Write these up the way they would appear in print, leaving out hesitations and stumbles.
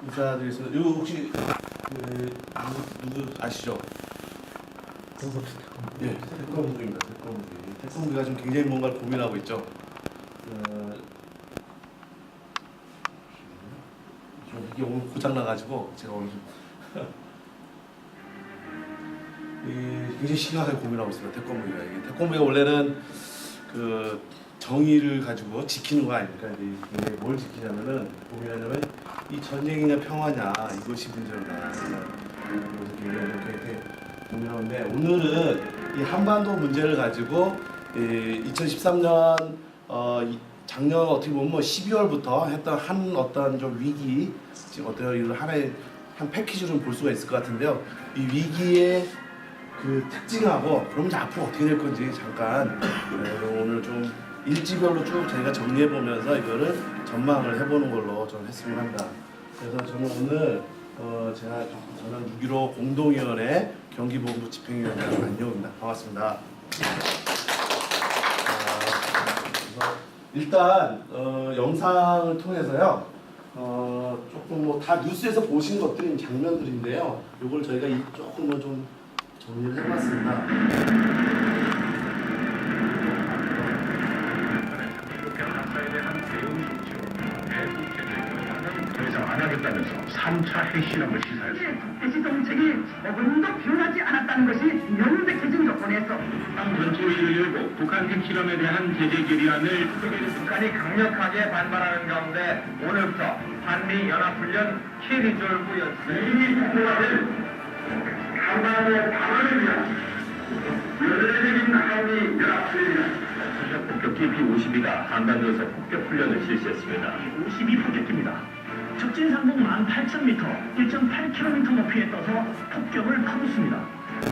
인사드리겠습니다. 이거 혹시 누구 아시죠? 예, 태권브기입니다. 태권브기. 태권브기가 지금 굉장히 뭔가를 고민하고 있죠. 이게 오늘 고장 나가지고 제가 오늘 좀 굉장히 심각하게 고민하고 있습니다. 태권브기가 이게 태권브기가 원래는 그 정의를 가지고 지키는 거 아닙니까? 이게 뭘 지키냐면은 고민하냐면 이 전쟁이냐 평화냐 이것이 문제구나. 이렇게 고민하는데 오늘은 이 한반도 문제를 가지고 2013년 작년 어떻게 보면 뭐 12월부터 했던 한 어떤 좀 위기 지금 어떤 이런 하나의 한 패키지로 좀 볼 수가 있을 것 같은데요. 이 위기의 그 특징하고 그럼 이제 앞으로 어떻게 될 건지 잠깐 오늘 좀 일지별로 쭉 저희가 정리해 보면서 이거를 전망을 해보는 걸로 좀 했으면 합니다. 그래서 저는 오늘 저는 6.15 공동위원회 경기본부 집행위원장 안용입니다. 반갑습니다. 그래서 일단 영상을 통해서요. 조금 뭐 다 뉴스에서 보신 것들인 장면들인데요. 이걸 저희가 조금은 좀 정리를 해봤습니다. 더 이상 안 하겠다면서 3차 핵실험을 시사했습니다. 대시 정책이 조금도 변하지 않았다는 것이 명백해진 조건에서 당 전체회의를 열고 북한 핵실험에 대한 제재 결의안을 북한이 강력하게 반발하는 가운데 오늘부터 한미연합훈련 캐리졸구였습니다. 이미 통과된 한반도 방어를 위한 연례적인 한미연합훈련 폭격기 B-52가 한반도에서 폭격훈련을 실시했습니다. 52 폭격기입니다. 적진 상공 18,000m, 1.8km 높이에 떠서 폭격을 퍼붓습니다.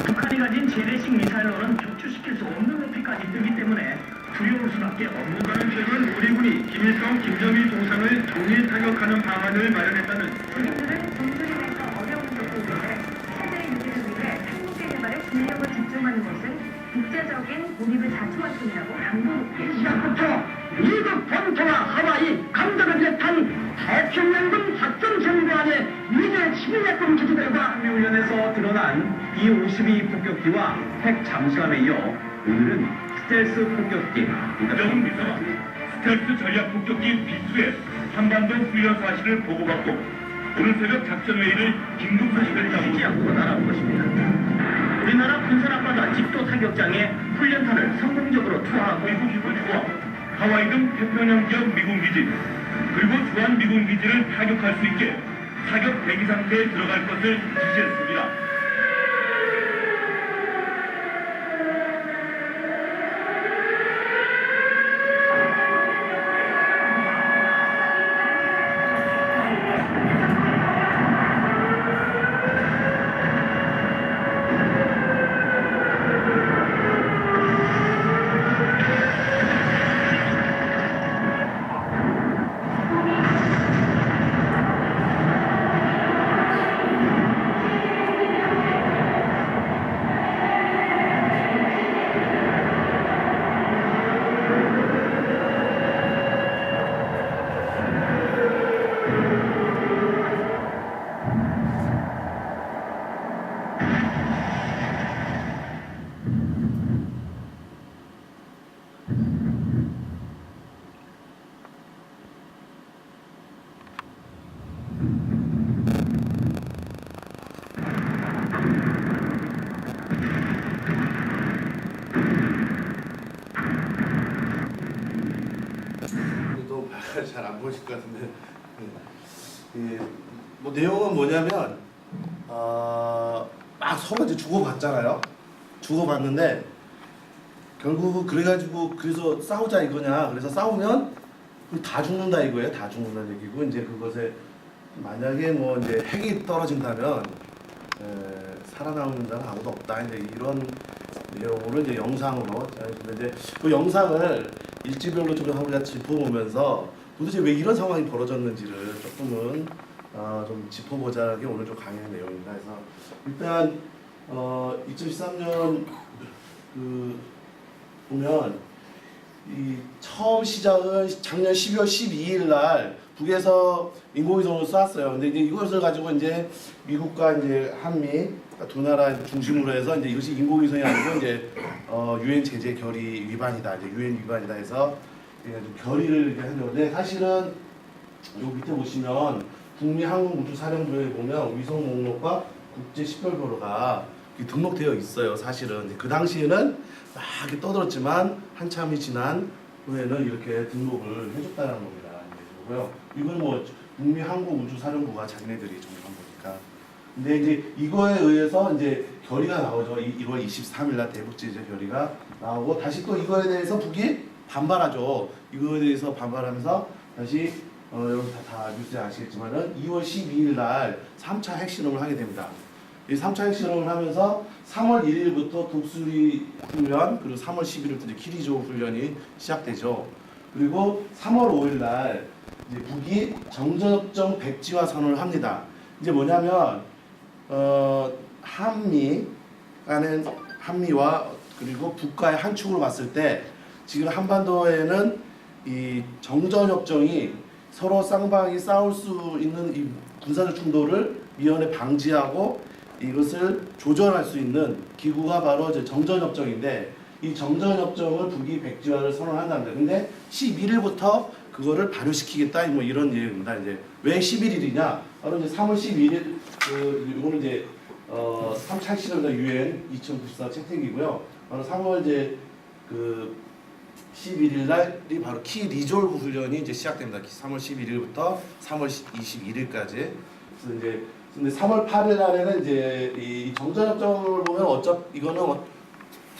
북한이 가진 재래식 미사일로는 격추시킬 수 없는 높이까지 뜨기 때문에 두려울 수밖에 없는 북한은 최근 우리 군이 김일성, 김정일 동상을 종일 타격하는 방안을 마련했다는 우리들은 동조림에서 어려운 속도인데 체제의 유지를 위해 한국의 개발에 전력을 집중하는 것은 국제적인 고립을 자초할 뿐이라고 강도 높게 시작부터 미국 본토와 하와이, 감정을 비롯한 태평양등 작전 정보안의 미제 11약품 기지들과 한미훈련에서 드러난 B-52 폭격기와 핵 잠수함에 이어 오늘은 스텔스 폭격기, 정입니다. 스텔스 전략 폭격기 B2의 한반도 훈련 사실을 보고받고 오늘 새벽 작전회의를 긴급 사실을 쉬지 잡고 않고 날아온 것입니다. 우리나라 군산 앞바다 집도 타격장에 훈련탄을 성공적으로 투하하고 미국 기부 주와 하와이 등 태평양 지역 미군 기지 그리고 주한 미군 기지를 타격할 수 있게 타격 대기 상태에 들어갈 것을 지시했습니다. 잘 안 보실 것 같은데 뭐 내용은 뭐냐면 막 서로 이제 주고받잖아요. 주고받는데 결국 그래가지고 그래서 싸우자 이거냐. 그래서 싸우면 다 죽는다 이거예요. 다 죽는다는 얘기고 이제 그것에 만약에 뭐 이제 핵이 떨어진다면 살아남는 자는 아무도 없다. 이제 이런 내용으로 이제 영상으로 이제 그 영상을 일지별로 좀 우리가 짚어보면서 도대체 왜 이런 상황이 벌어졌는지를 조금은 좀 짚어보자는 게 오늘 좀 강의한 내용입니다. 그래서 일단 2013년 그 보면 이 처음 시작은 작년 12월 12일 날 북에서 인공위성을 쐈어요. 근데 이제 이것을 가지고 이제 미국과 이제 한미 두 나라 중심으로 해서 이제 이것이 인공위성이 아니고 이제 유엔 제재 결의 위반이다, 이제 유엔 위반이다 해서 결의를 이렇게 하는 건데, 사실은 요 밑에 보시면 북미 항공우주사령부에 보면 위성 목록과 국제 식별번호가 등록되어 있어요. 사실은 그 당시에는 막 이렇게 떠들었지만 한참이 지난 후에는 이렇게 등록을 해줬다는 겁니다. 이거고요. 이건 뭐 북미 항공우주사령부가 자기네들이 정한 거니까. 근데 이제 이거에 의해서 이제 결의가 나오죠. 1월 23일 날 대북제재 결의가 나오고, 다시 또 이거에 대해서 북이 반발하죠. 이거에 대해서 반발하면서 다시 여러분 다 뉴스에 아시겠지만은 2월 12일 날 3차 핵실험을 하게 됩니다. 이 3차 핵실험을 하면서 3월 1일부터 독수리 훈련, 그리고 3월 11일부터 이제 키리조 훈련이 시작되죠. 그리고 3월 5일 날 이제 북이 정전협정 백지화 선언을 합니다. 이제 뭐냐면 한미와 그리고 북과의 한 축으로 봤을 때 지금 한반도에는 이 정전협정이 서로 쌍방이 싸울 수 있는 이 군사적 충돌을 미연에 방지하고 이것을 조절할 수 있는 기구가 바로 이제 정전협정인데, 이 정전협정을 북이 백지화를 선언한답니다. 근데 11일부터 그거를 발효시키겠다, 뭐 이런 얘기입니다. 이제 왜 11일이냐? 바로 이제 3월 12일 이거는 이제 3차 핵실험자 유엔 2094 채택이고요. 바로 3월 이제 11일 날이 바로 키 리졸브 훈련이 이제 시작됩니다. 3월 11일부터 3월 21일까지. 그래서 이제 근데 3월 8일 날에는 이제 이 정전협정을 보면 이거는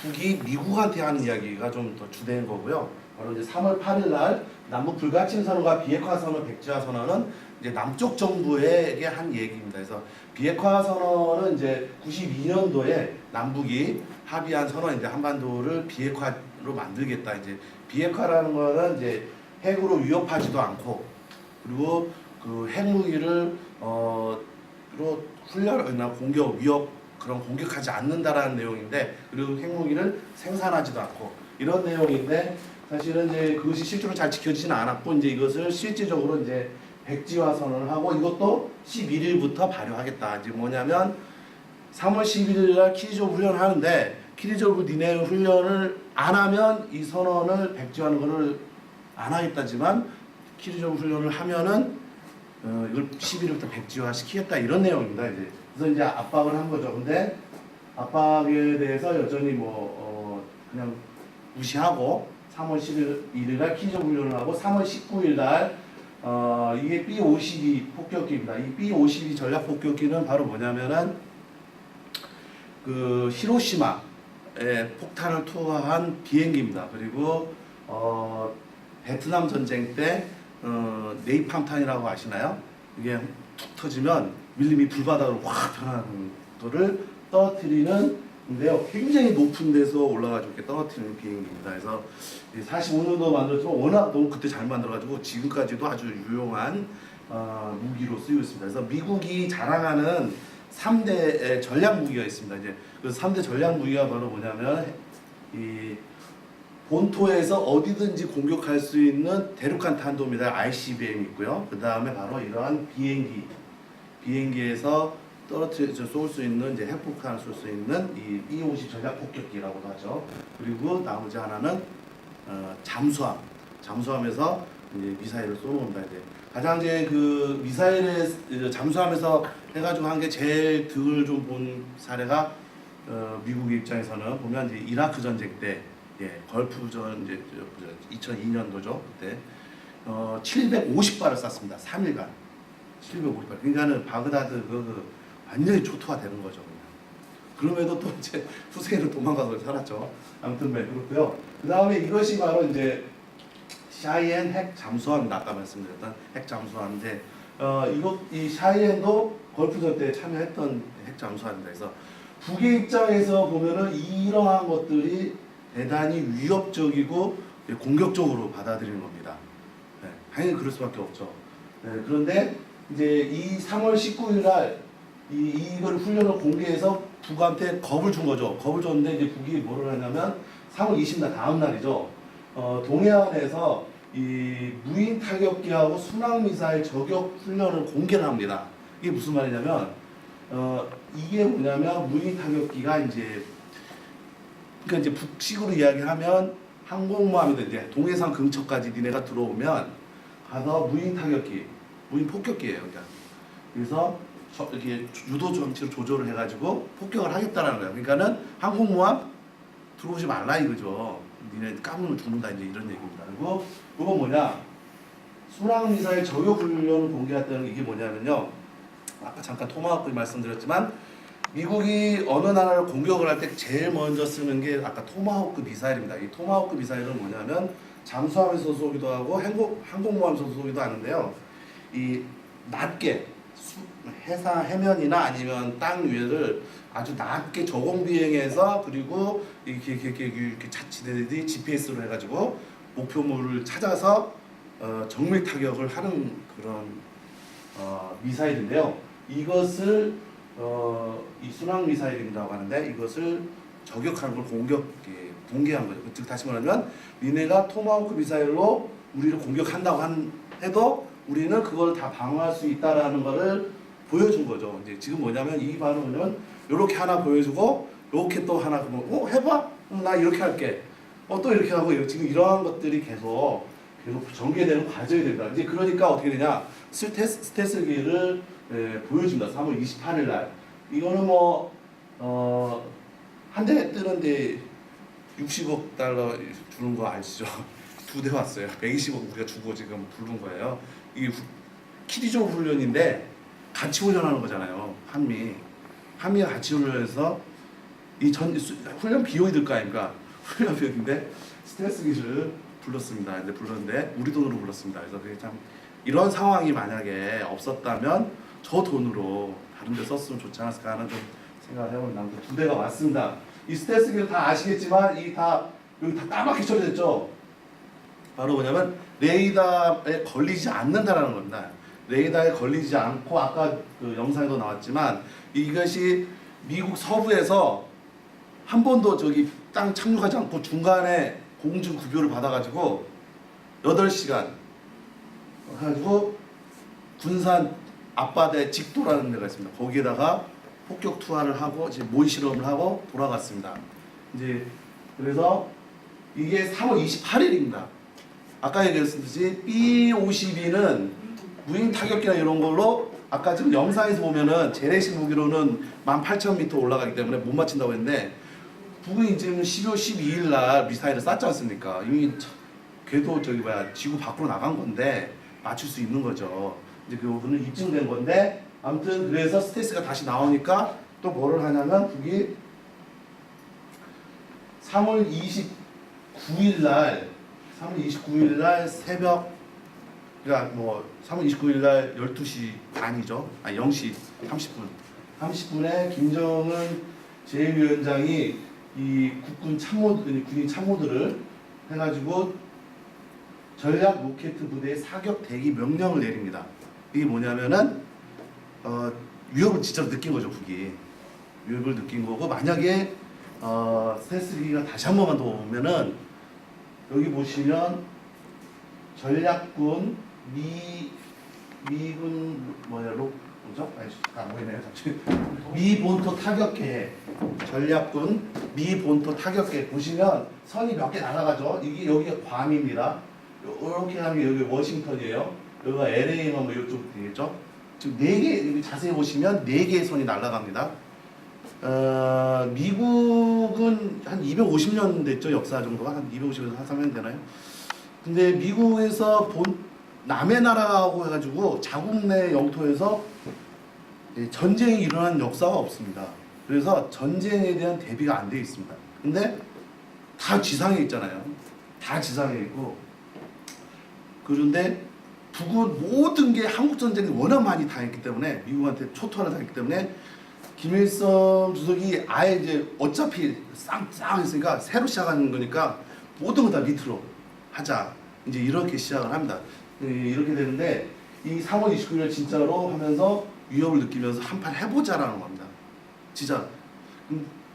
북이 미국한테 하는 이야기가 좀 더 주된 거고요. 바로 이제 3월 8일 날 남북 불가침 선언과 비핵화 선언, 백지화 선언은 이제 남쪽 정부에게 한 얘기입니다. 그래서 비핵화 선언은 이제 92년도에 남북이 합의한 선언인데, 한반도를 비핵화로 만들겠다. 이제 비핵화라는 거는 이제 핵으로 위협하지도 않고, 그리고 그 핵무기를 훈련이나 공격, 위협 그런 공격하지 않는다라는 내용인데, 그리고 핵무기를 생산하지도 않고 이런 내용인데, 사실은 이제 그것이 실제로 잘 지켜지지는 않았고, 이제 이것을 실질적으로 이제 백지화 선언을 하고, 이것도 11일부터 발효하겠다. 이제 뭐냐면 3월 11일 날 키리조브 훈련을 하는데, 키리조브 니네 훈련을 안 하면 이 선언을 백지화하는 거를 안 하겠다지만, 키리조브 훈련을 하면은 이걸 11일부터 백지화 시키겠다, 이런 내용입니다. 이제 그래서 이제 압박을 한 거죠. 근데 압박에 대해서 여전히 그냥 무시하고 3월 11일 날 키리조브 훈련을 하고, 3월 19일 날 이게 B-52 폭격기입니다. 이 B-52 전략 폭격기는 바로 뭐냐면은 그 히로시마에 폭탄을 투하한 비행기입니다. 그리고 베트남 전쟁 때 네이팜탄이라고 아시나요? 이게 툭 터지면 밀림이 불바다로 확 변하는 거를 떨어뜨리는 데요. 굉장히 높은 데서 올라가지고 이렇게 떨어뜨리는 비행기입니다. 그래서 45년도 만들었지만 워낙 너무 그때 잘 만들어가지고 지금까지도 아주 유용한 무기로 쓰이고 있습니다. 그래서 미국이 자랑하는 3대 전략 무기가 있습니다. 이제 그 3대 전략 무기가 바로 뭐냐면 이 본토에서 어디든지 공격할 수 있는 대륙간 탄도미사일 ICBM이 있고요. 그 다음에 바로 이러한 비행기에서 떨어뜨려 쏠 수 있는 이제 핵폭탄을 쏠 수 있는 이 B-50 전략 폭격기라고도 하죠. 그리고 나머지 하나는 잠수함에서 이제 미사일을 쏘는 겁니다. 이제 가장 이제 그 미사일에 잠수함에서 해가지고 한 게 제일 득을 좀 본 사례가 미국의 입장에서는 보면 이제 이라크 전쟁 때, 걸프전 이제 2002년도죠. 그때 750발을 쐈습니다. 3일간 750발. 그러니까는 바그다드 완전히 초토화되는 거죠. 그럼에도 또 이제 후세인은 도망가서 살았죠. 아무튼 그렇고요. 그 다음에 이것이 바로 이제 샤이엔 핵 잠수함입니다. 아까 말씀드렸던 핵 잠수함인데, 이 샤이엔도 걸프전 때 참여했던 핵 잠수함입니다. 그래서 북의 입장에서 보면은 이러한 것들이 대단히 위협적이고 공격적으로 받아들이는 겁니다. 당연히 그럴 수밖에 없죠. 그런데 이제 이 3월 19일 날 이걸 훈련을 공개해서 북한테 겁을 준 거죠. 겁을 줬는데 이제 북이 뭐를 하냐면 3월 20일 다음 날이죠. 동해안에서 이 무인 타격기하고 순항 미사일 저격 훈련을 공개를 합니다. 이게 무슨 말이냐면 이게 뭐냐면 무인 타격기가 이제 그러니까 이제 북식으로 이야기하면 항공모함이든 이제 동해상 근처까지 니네가 들어오면 가서 무인 타격기, 무인 폭격기예요. 그러니까 그래서 이렇게 유도 정치로 조절을 해가지고 폭격을 하겠다라는 거예요. 그러니까는 항공모함 들어오지 말라 이거죠. 니네 까불면 죽는다 이제 이런 얘기입니다. 그리고 이건 뭐냐? 순항 미사일 저격 훈련을 공개했다는 게 이게 뭐냐면요. 아까 잠깐 토마호크 말씀드렸지만 미국이 어느 나라를 공격을 할 때 제일 먼저 쓰는 게 아까 토마호크 미사일입니다. 이 토마호크 미사일은 뭐냐면 잠수함에서 쏘기도 하고 항공모함에서 쏘기도 하는데요. 이 낮게 해면이나 아니면 땅 위를 아주 낮게 저공 비행해서 그리고 이렇게 자치대들이 GPS로 해가지고 목표물을 찾아서 정밀 타격을 하는 그런 미사일인데요. 이것을 이 순항 미사일이라고 하는데 이것을 저격하는 걸 공개한 거죠. 즉 다시 말하면 니네가 토마호크 미사일로 우리를 공격한다고 해도 우리는 그걸 다 방어할 수 있다라는 거를 보여준 거죠. 이제 지금 뭐냐면 이 반은 뭐냐면 이렇게 하나 보여주고 이렇게 또 하나 그러면 해봐? 나 이렇게 할게. 또 이렇게 하고 지금 이러한 것들이 계속 전개되는 과정이 됩니다. 이제 그러니까 어떻게 되냐? 스텔스기를 보여줍니다. 3월 28일 날. 이거는 뭐 한 대 뜨는데 60억 달러 주는 거 아시죠? 2대 왔어요. 120억 우리가 주고 지금 부른 거예요. 이게 키리조 훈련인데 같이 훈련하는 거잖아요. 한미가 같이 훈련해서 이 훈련 비용이 들 거 아닙니까? 훈련 비용인데 스텔스기를 불렀습니다. 근데 불렀는데 우리 돈으로 불렀습니다. 그래서 그게 참 이런 상황이 만약에 없었다면 저 돈으로 다른 데 썼으면 좋지 않았을까 하는 좀 생각을 해보는 아무튼 2대가 왔습니다. 이 스텔스기를 다 아시겠지만 여기 다 까맣게 처리됐죠. 바로 뭐냐면 레이더에 걸리지 않는다라는 겁니다. 레이더에 걸리지 않고 아까 그 영상에도 나왔지만 이것이 미국 서부에서 한 번도 저기 땅 착륙하지 않고 중간에 공중 급유를 받아가지고 8시간 해가지고 군산 앞바다에 직도라는 데가 있습니다. 거기에다가 폭격 투하를 하고 이제 모의 실험을 하고 돌아갔습니다. 이제 그래서 이게 3월 28일입니다. 아까 얘기했듯이 B-52는 무인 타격기나 이런 걸로 아까 지금 영상에서 보면은 재래식 무기로는 18,000m 올라가기 때문에 못 맞춘다고 했는데 북이 지금 12월 12일 날 미사일을 쐈지 않습니까? 이미 궤도 지구 밖으로 나간 건데 맞출 수 있는 거죠. 이제 그 부분은 입증된 건데 아무튼 그래서 스텔스가 다시 나오니까 또 뭐를 하냐면 북이 3월 29일 날 새벽 그러니까 뭐 3월 29일 날 12시 반이죠. 아니 0시 30분에 김정은 제1위원장이 이 군인 참모들을 해가지고 전략 로켓 부대의 사격 대기 명령을 내립니다. 이게 뭐냐면은 위협을 진짜로 느낀 거죠. 북이 위협을 느낀 거고 만약에 스텔스기가 다시 한 번만 더 오면은 여기 보시면 전략군 미군 뭐죠? 안 보이네요. 잠시. 미 본토 타격계 전략군 미 본토 타격계 보시면 선이 몇 개 날아가죠. 이게 여기가 괌입니다. 이렇게 하면 여기 워싱턴이에요. 여기가 LA가 뭐 이쪽 되겠죠. 지금 4개 자세히 보시면 4개의 선이 날아갑니다. 미국은 한 250년 됐죠. 역사 정도가 한 250에서 한 3년 되나요? 근데 미국에서 남의 나라하고 해가지고 자국 내 영토에서 전쟁이 일어난 역사가 없습니다. 그래서 전쟁에 대한 대비가 안 되어 있습니다. 근데 다 지상에 있잖아요. 다 지상에 있고 그런데 북은 모든 게 한국 전쟁이 워낙 많이 당했기 때문에 미국한테 초토화를 당했기 때문에 김일성 주석이 아예 이제 어차피 쌍 했으니까 새로 시작하는 거니까 모든 거 다 밑으로 하자 이제 이렇게 시작을 합니다. 이렇게 되는데 이 3월 29일 진짜로 하면서 위협을 느끼면서 한판 해보자라는 겁니다. 진짜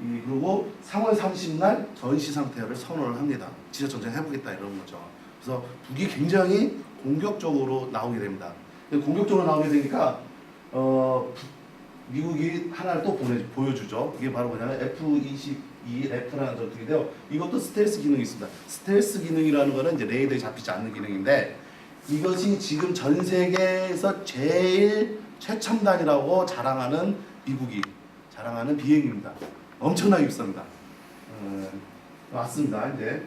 그리고 3월 30날 전시 상태를 선언을 합니다. 지하 전쟁 해보겠다 이런 거죠. 그래서 북이 굉장히 공격적으로 나오게 됩니다. 공격적으로 나오게 되니까 미국이 하나를 또 보여주죠. 이게 바로 뭐냐면 F-22F라는 전투기인데요. 이것도 스텔스 기능이 있습니다. 스텔스 기능이라는 거는 이제 레이더에 잡히지 않는 기능인데 이것이 지금 전 세계에서 제일 최첨단이라고 자랑하는 미국이 자랑하는 비행기입니다. 엄청나게 비쌉니다. 맞습니다. 이제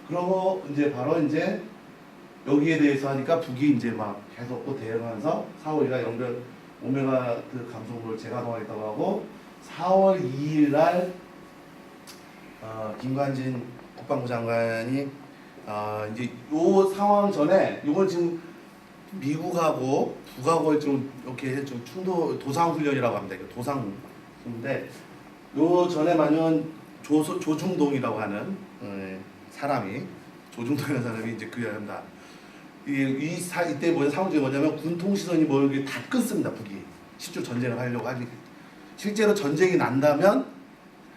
그러고 이제 바로 이제 여기에 대해서 하니까 북이 이제 막 계속 또 대응하면서 4월 1일 연결 오메가드 감속을 재가동하겠다고 하고 4월 2일 날 김관진 국방부 장관이 이제 요 상황 전에 이건 지금 미국하고 북하고 좀 이렇게 좀 도상 훈련이라고 합니다. 도상인데 요 전에 만년 조중동이라고 하는 사람이 조중동이라는 사람이 이제 그 얘기합니다. 이때 상황이 뭐냐면 군통 시선이 뭐 이렇게 다 끊습니다. 북이 실제로 전쟁을 하려고 하니 실제로 전쟁이 난다면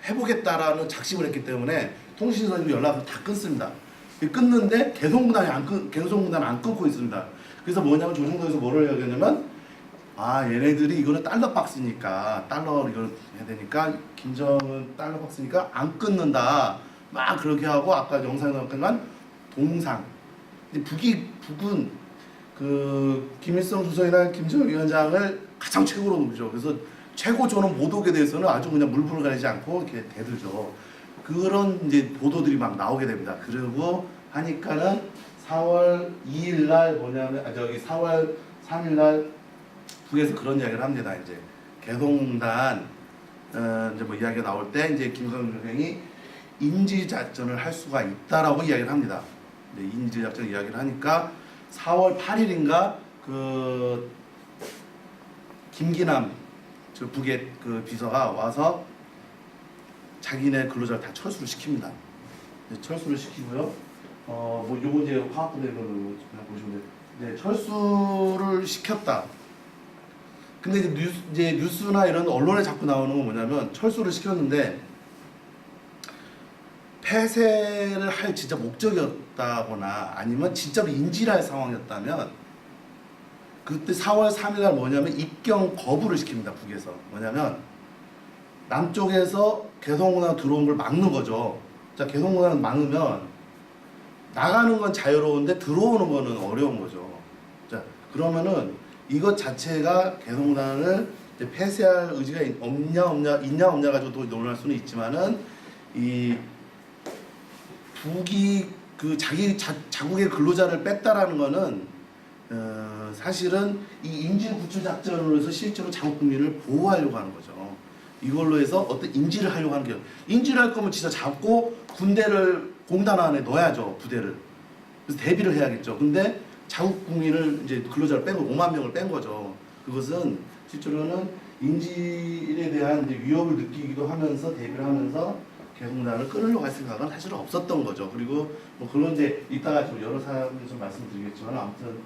해보겠다라는 작심을 했기 때문에 통신 시선이 연락을 다 끊습니다. 끊는데 개성군단이 안 끊고 있습니다. 그래서 뭐냐면 조중동에서 뭐를 이야기하냐면 얘네들이 이거는 달러 박스니까 달러 이걸 해야 되니까 김정은 달러 박스니까 안 끊는다 막 그렇게 하고 아까 영상에 나왔지만 동상 북은 그 김일성 주석이나 김정은 위원장을 가장 최고로 높죠. 그래서 최고조는 못 오게 돼서는 아주 그냥 물불을 가리지 않고 이렇게 대들죠. 그런 이제 보도들이 막 나오게 됩니다. 그리고 하니까는 4월 2일 날 뭐냐면 4월 3일 날 북에서 그런 이야기를 합니다. 이제 개성공단 이제 뭐 이야기가 나올 때 이제 김정은 위원장이 인지 작전을 할 수가 있다라고 이야기를 합니다. 인지 작전 이야기를 하니까 4월 8일인가 그 김기남 저 북의 그 비서가 와서 자기네 근로자를 다 철수를 시킵니다. 철수를 시키고요. 뭐 요거 이제 화학부대 거를 보시면 돼요. 철수를 시켰다. 근데 이제 뉴스나 이런 언론에 자꾸 나오는 건 뭐냐면 철수를 시켰는데 폐쇄를 할 진짜 목적이었다거나 아니면 진짜로 인지를 할 상황이었다면 그때 4월 3일 날 뭐냐면 입경 거부를 시킵니다. 북에서 뭐냐면 남쪽에서 개성공단 들어온 걸 막는 거죠. 자, 개성공단을 막으면 나가는 건 자유로운데 들어오는 거는 어려운 거죠. 자, 그러면은 이것 자체가 개성공단을 폐쇄할 의지가 있냐 없냐 가지고 또 논할 수는 있지만은 이 북이 그 자국의 근로자를 뺐다라는 거는 사실은 이 인질 구출 작전으로 해서 실제로 자국 국민을 보호하려고 하는 거죠. 이걸로 해서 어떤 인지를 하려고 하는 게 인지를 할 거면 진짜 잡고 군대를 공단 안에 넣어야죠. 부대를. 그래서 대비를 해야겠죠. 근데 자국 국민을 이제 근로자를 뺀 거, 5만 명을 뺀 거죠. 그것은 실제로는 인질에 대한 이제 위협을 느끼기도 하면서 대비를 하면서 개성공단을 끊으려고 할 생각은 사실은 없었던 거죠. 그리고 뭐 그런 이제 이따가 좀 여러 사람이 좀 말씀드리겠지만 아무튼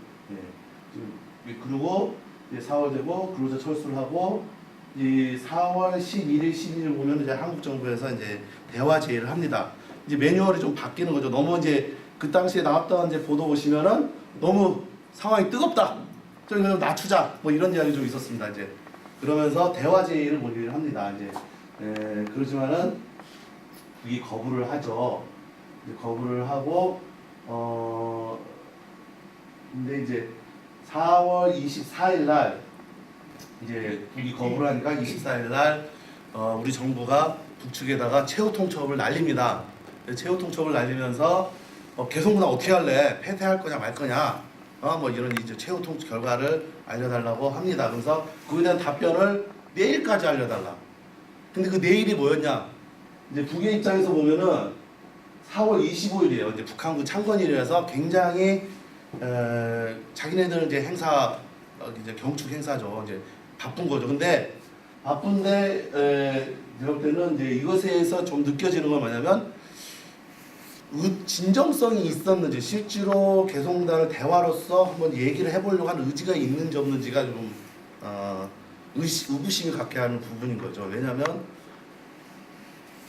그리고 이제 4월 되고 근로자 철수를 하고 이 4월 11일, 12일 보면 이제 한국 정부에서 이제 대화 제의를 합니다. 이제 매뉴얼이 좀 바뀌는 거죠. 너무 이제 그 당시에 나왔던 이제 보도 보시면은 너무 상황이 뜨겁다. 좀 그냥 낮추자. 뭐 이런 이야기 좀 있었습니다. 이제 그러면서 대화 제의를 모의를 합니다. 이제 그렇지만은 북이 거부를 하죠. 거부를 하고 근데 이제 4월 24일 날 이제 북이 거부를 하니까 24일 날 우리 정부가 북측에다가 최후 통첩을 날립니다. 최후 통첩을 날리면서 개성공단 어떻게 할래? 폐쇄할 거냐 말 거냐? 뭐 이런 이제 최후 통첩 결과를 알려달라고 합니다. 그래서 그에 대한 답변을 내일까지 알려달라. 근데 그 내일이 뭐였냐? 이제 북의 입장에서 보면은 4월 25일이에요. 이제 북한군 창건일이라서 굉장히 자기네들은 이제 행사 이제 경축 행사죠. 이제 바쁜 거죠. 근데 바쁜데 제가 볼 때는 이제 이것에서 좀 느껴지는 건 뭐냐면 진정성이 있었는지 실제로 개성공단을 대화로서 한번 얘기를 해보려고 하는 의지가 있는지 없는지가 좀 의구심을 갖게 하는 부분인 거죠. 왜냐하면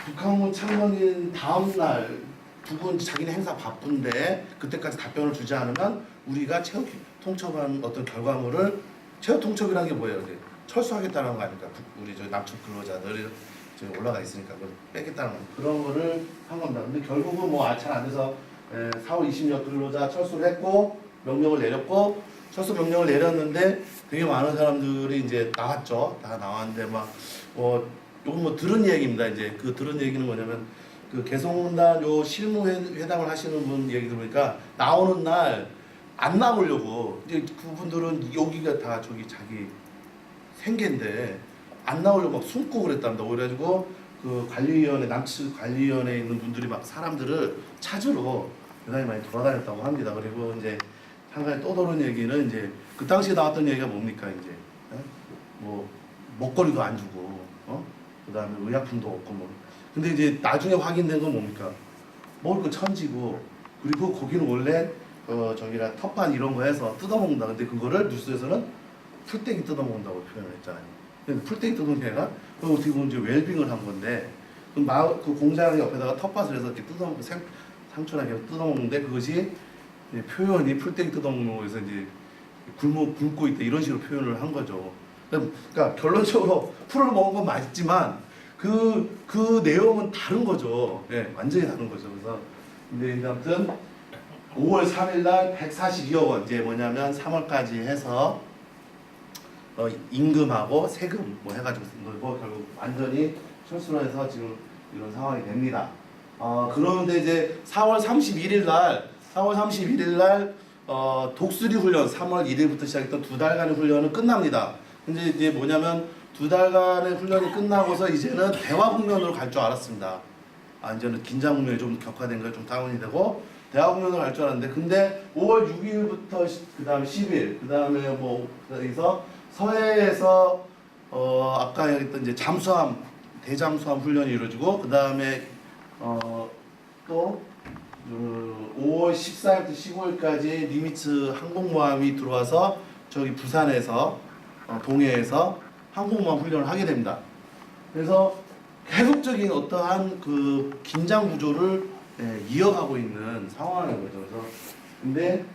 북한군 참관인 다음 날 북은 자기네 행사 바쁜데 그때까지 답변을 주지 않으면 우리가 최후 통첩한 어떤 결과물을 최후 통첩이라는 게 뭐예요? 이제 철수하겠다는 거 아닙니까? 우리 저 남측 근로자들이 지금 올라가 있으니까 그걸 뺏겠다는 거 그런 거를 한 겁니다. 근데 결국은 뭐 잘 안 돼서 4월 20일 근로자 철수를 했고 명령을 내렸고 철수 명령을 내렸는데 되게 많은 사람들이 이제 나왔죠. 다 나왔는데 막 요건 뭐 들은 얘기입니다. 이제 그 들은 얘기는 뭐냐면 그 개성공단 요 실무회담을 하시는 분 얘기 들으니까 나오는 날 안 나오려고 이제 그분들은 여기가 다 저기 자기 생계인데 안 나오려고 막 숨고 그랬답니다. 그래가지고 그 관리위원회 남측 관리위원회에 있는 분들이 막 사람들을 찾으러 대단히 많이 돌아다녔다고 합니다. 그리고 이제 한 가지 또 다른 얘기는 이제 그 당시에 나왔던 얘기가 뭡니까 이제 뭐 먹거리도 안 주고 그다음에 의약품도 없고 뭐 근데 이제 나중에 확인된 건 뭡니까 먹을 거 천지고 그리고 거기는 원래 저기라 텃밭 이런 거 해서 뜯어먹는다. 근데 그거를 뉴스에서는 풀떼기 뜯어먹는다고 표현을 했잖아요. 근데 풀떼기 뜯어먹는 게 아니라 그거 어떻게 보면 이제 웰빙을 한 건데 그 공장 옆에다가 텃밭을 해서 이렇게 뜯어먹고 상추나게 뜯어먹는데 그것이 이제 표현이 풀떼기 뜯어먹는 거에서 이제 굶고 있다 이런 식으로 표현을 한 거죠. 그러니까 결론적으로 풀을 먹은 건 맛있지만 그 내용은 다른 거죠. 예, 완전히 다른 거죠. 그래서 근데 아무튼 5월 3일 날 142억 원 이제 뭐냐면 3월까지 해서 임금하고 세금 뭐 해가지고 쓴 거고 결국 완전히 철수를 해서 지금 이런 상황이 됩니다. 그런데 이제 4월 31일 날 독수리 훈련 3월 1일부터 시작했던 2달간의 훈련은 끝납니다. 근데 이제 뭐냐면 2달간의 훈련이 끝나고서 이제는 대화 국면으로 갈 줄 알았습니다. 이제는 긴장 국면이 좀 격화된 거 좀 다운이 되고 대화 국면으로 갈 줄 알았는데 근데 5월 6일부터 그다음에 10일 그다음에 뭐 여기서 서해에서 아까 얘기했던 이제 잠수함 대잠수함 훈련이 이루어지고 그다음에 또 5월 14일부터 15일까지 니미츠 항공모함이 들어와서 저기 부산에서 동해에서 항공모함 훈련을 하게 됩니다. 그래서 계속적인 어떠한 그 긴장 구조를 이어가고 있는 상황인 거죠. 그래서 근데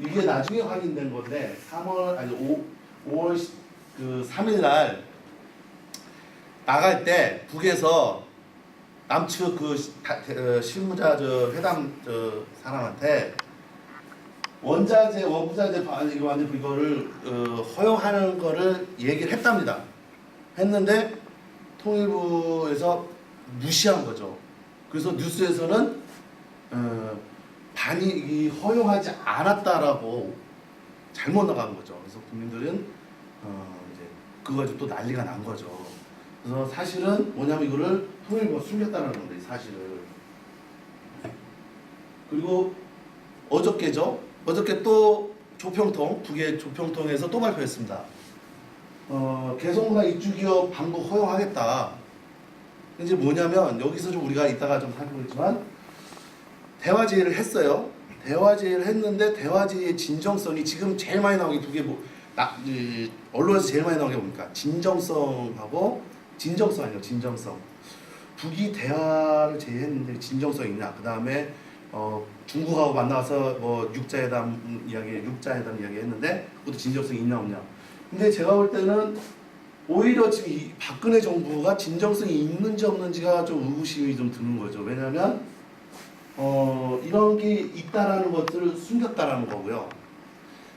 이게 나중에 확인된 건데 5월 그 3일 날 나갈 때 북에서 남측 그 실무자 회담 사람한테 원자재 원부자재 이거를 허용하는 거를 얘기를 했답니다. 했는데 통일부에서 무시한 거죠. 그래서 뉴스에서는 반이 허용하지 않았다라고 잘못 나간 거죠. 그래서 국민들은 이제 그거 가지고 또 난리가 난 거죠. 그래서 사실은 뭐냐면 이거를 통일부가 숨겼다는 건데 사실을. 그리고 어저께죠. 어저께 또 조평통 북의 조평통에서 또 발표했습니다. 개성공단 입주기업 반복 허용하겠다. 이제 뭐냐면 여기서 좀 우리가 이따가 좀 살펴보겠지만 대화 제의를 했어요. 대화 제의를 했는데 대화 제의의 진정성이 지금 제일 많이 나오는 게 두 개 언론에서 제일 많이 나오는 게 뭡니까? 진정성하고 진정성 아니에요. 진정성. 북이 대화를 제의했는데 진정성 있냐? 그 다음에 중국하고 만나서 뭐 육자회담 이야기 했는데 그것도 진정성이 있냐 없냐? 근데 제가 볼 때는 오히려 지금 이 박근혜 정부가 진정성이 있는지 없는지가 좀 의구심이 좀 드는 거죠. 왜냐하면 이런 게 있다라는 것들을 숨겼다라는 거고요.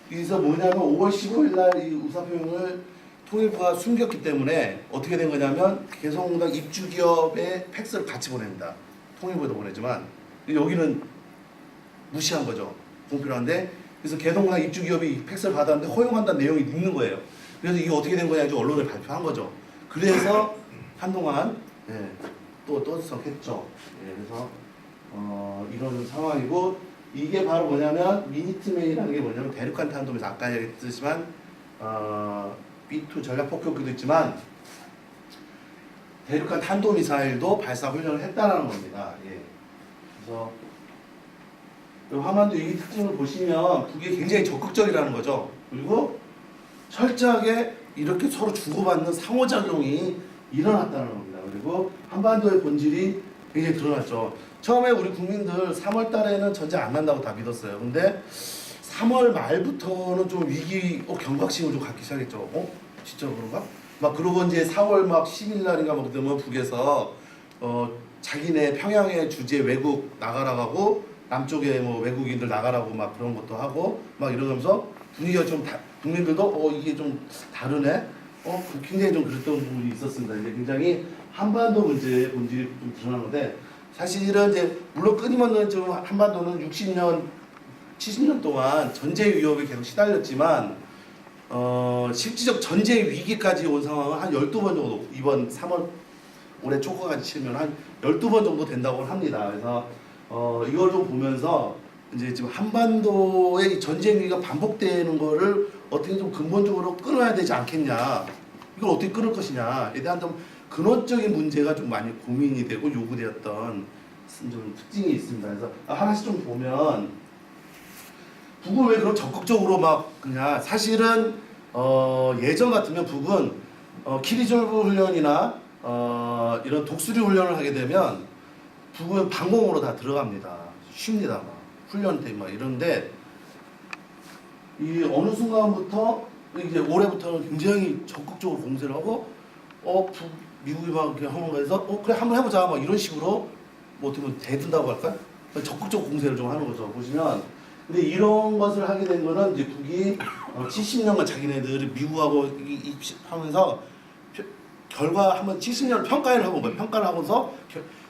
그래서 뭐냐면 5월 15일 날 이 의사표명을 통일부가 숨겼기 때문에 어떻게 된 거냐면 개성공단 입주기업의 팩스를 같이 보냅니다. 통일부에도 보내지만 여기는 무시한 거죠. 공표한데 그래서 개성공단 입주기업이 팩스를 받았는데 허용한다는 내용이 있는 거예요. 그래서 이게 어떻게 된 거냐 언론에 발표한 거죠. 그래서 한동안 또 떠들썩했죠. 그래서 이런 상황이고 이게 바로 뭐냐면 미니트맨이라는 게 뭐냐면 대륙간 탄도미사일 아까 얘기했지만 B2 전략 폭격기도 있지만 대륙간 탄도미사일도 발사 훈련을 했다라는 겁니다. 그래서 화만도 이 특징을 보시면 북이 굉장히 적극적이라는 거죠. 그리고 철저하게 이렇게 서로 주고받는 상호작용이 일어났다는 겁니다. 그리고 한반도의 본질이 굉장히 드러났죠. 처음에 우리 국민들 3월 달에는 전쟁 안 난다고 다 믿었어요. 근데 3월 말부터는 좀 위기, 경각심을 좀 갖기 시작했죠. 진짜 그런가? 막 그러고 이제 4월 막 10일 날인가 막 되면 북에서 자기네 평양의 주재 외국 나가라고 남쪽에 뭐 외국인들 나가라고 막 그런 것도 하고 막 이러면서 분위기가 좀 국민들도 이게 좀 다르네. 굉장히 좀 그랬던 부분이 있었습니다. 이제 굉장히 한반도 문제의 본질이 좀 드러나는데 사실은 이제 물론 끊임없는 좀 한반도는 60년, 70년 동안 전쟁 위협에 계속 시달렸지만 실질적 전쟁 위기까지 온 상황은 한 12번 정도 이번 3월 올해 초까지 치면 한 12번 정도 된다고 합니다. 그래서 이걸 좀 보면서 이제 지금 한반도의 전쟁 위기가 반복되는 거를 어떻게 좀 근본적으로 끊어야 되지 않겠냐, 이걸 어떻게 끊을 것이냐에 대한 좀 근원적인 문제가 좀 많이 고민이 되고 요구되었던 좀 특징이 있습니다. 그래서 하나씩 좀 보면 북은 왜 그런 적극적으로 막 그냥 사실은 예전 같으면 북은 키리졸브 훈련이나 이런 독수리 훈련을 하게 되면 북은 방공으로 다 들어갑니다. 쉽니다. 막 훈련 때 막 이런데 이 어느 순간부터 이제 올해부터는 굉장히 적극적으로 공세를 하고 미국이 막 이렇게 하는 거에서 그래 한번 해보자 막 이런 식으로 뭐 어떻게 보면 대든다고 할까? 적극적 공세를 좀 하는 거죠. 보시면 근데 이런 것을 하게 된 거는 이제 북이 70년간 자기네들이 미국하고 하면서 결과 한번 70년을 평가를 하고 평가를 하고서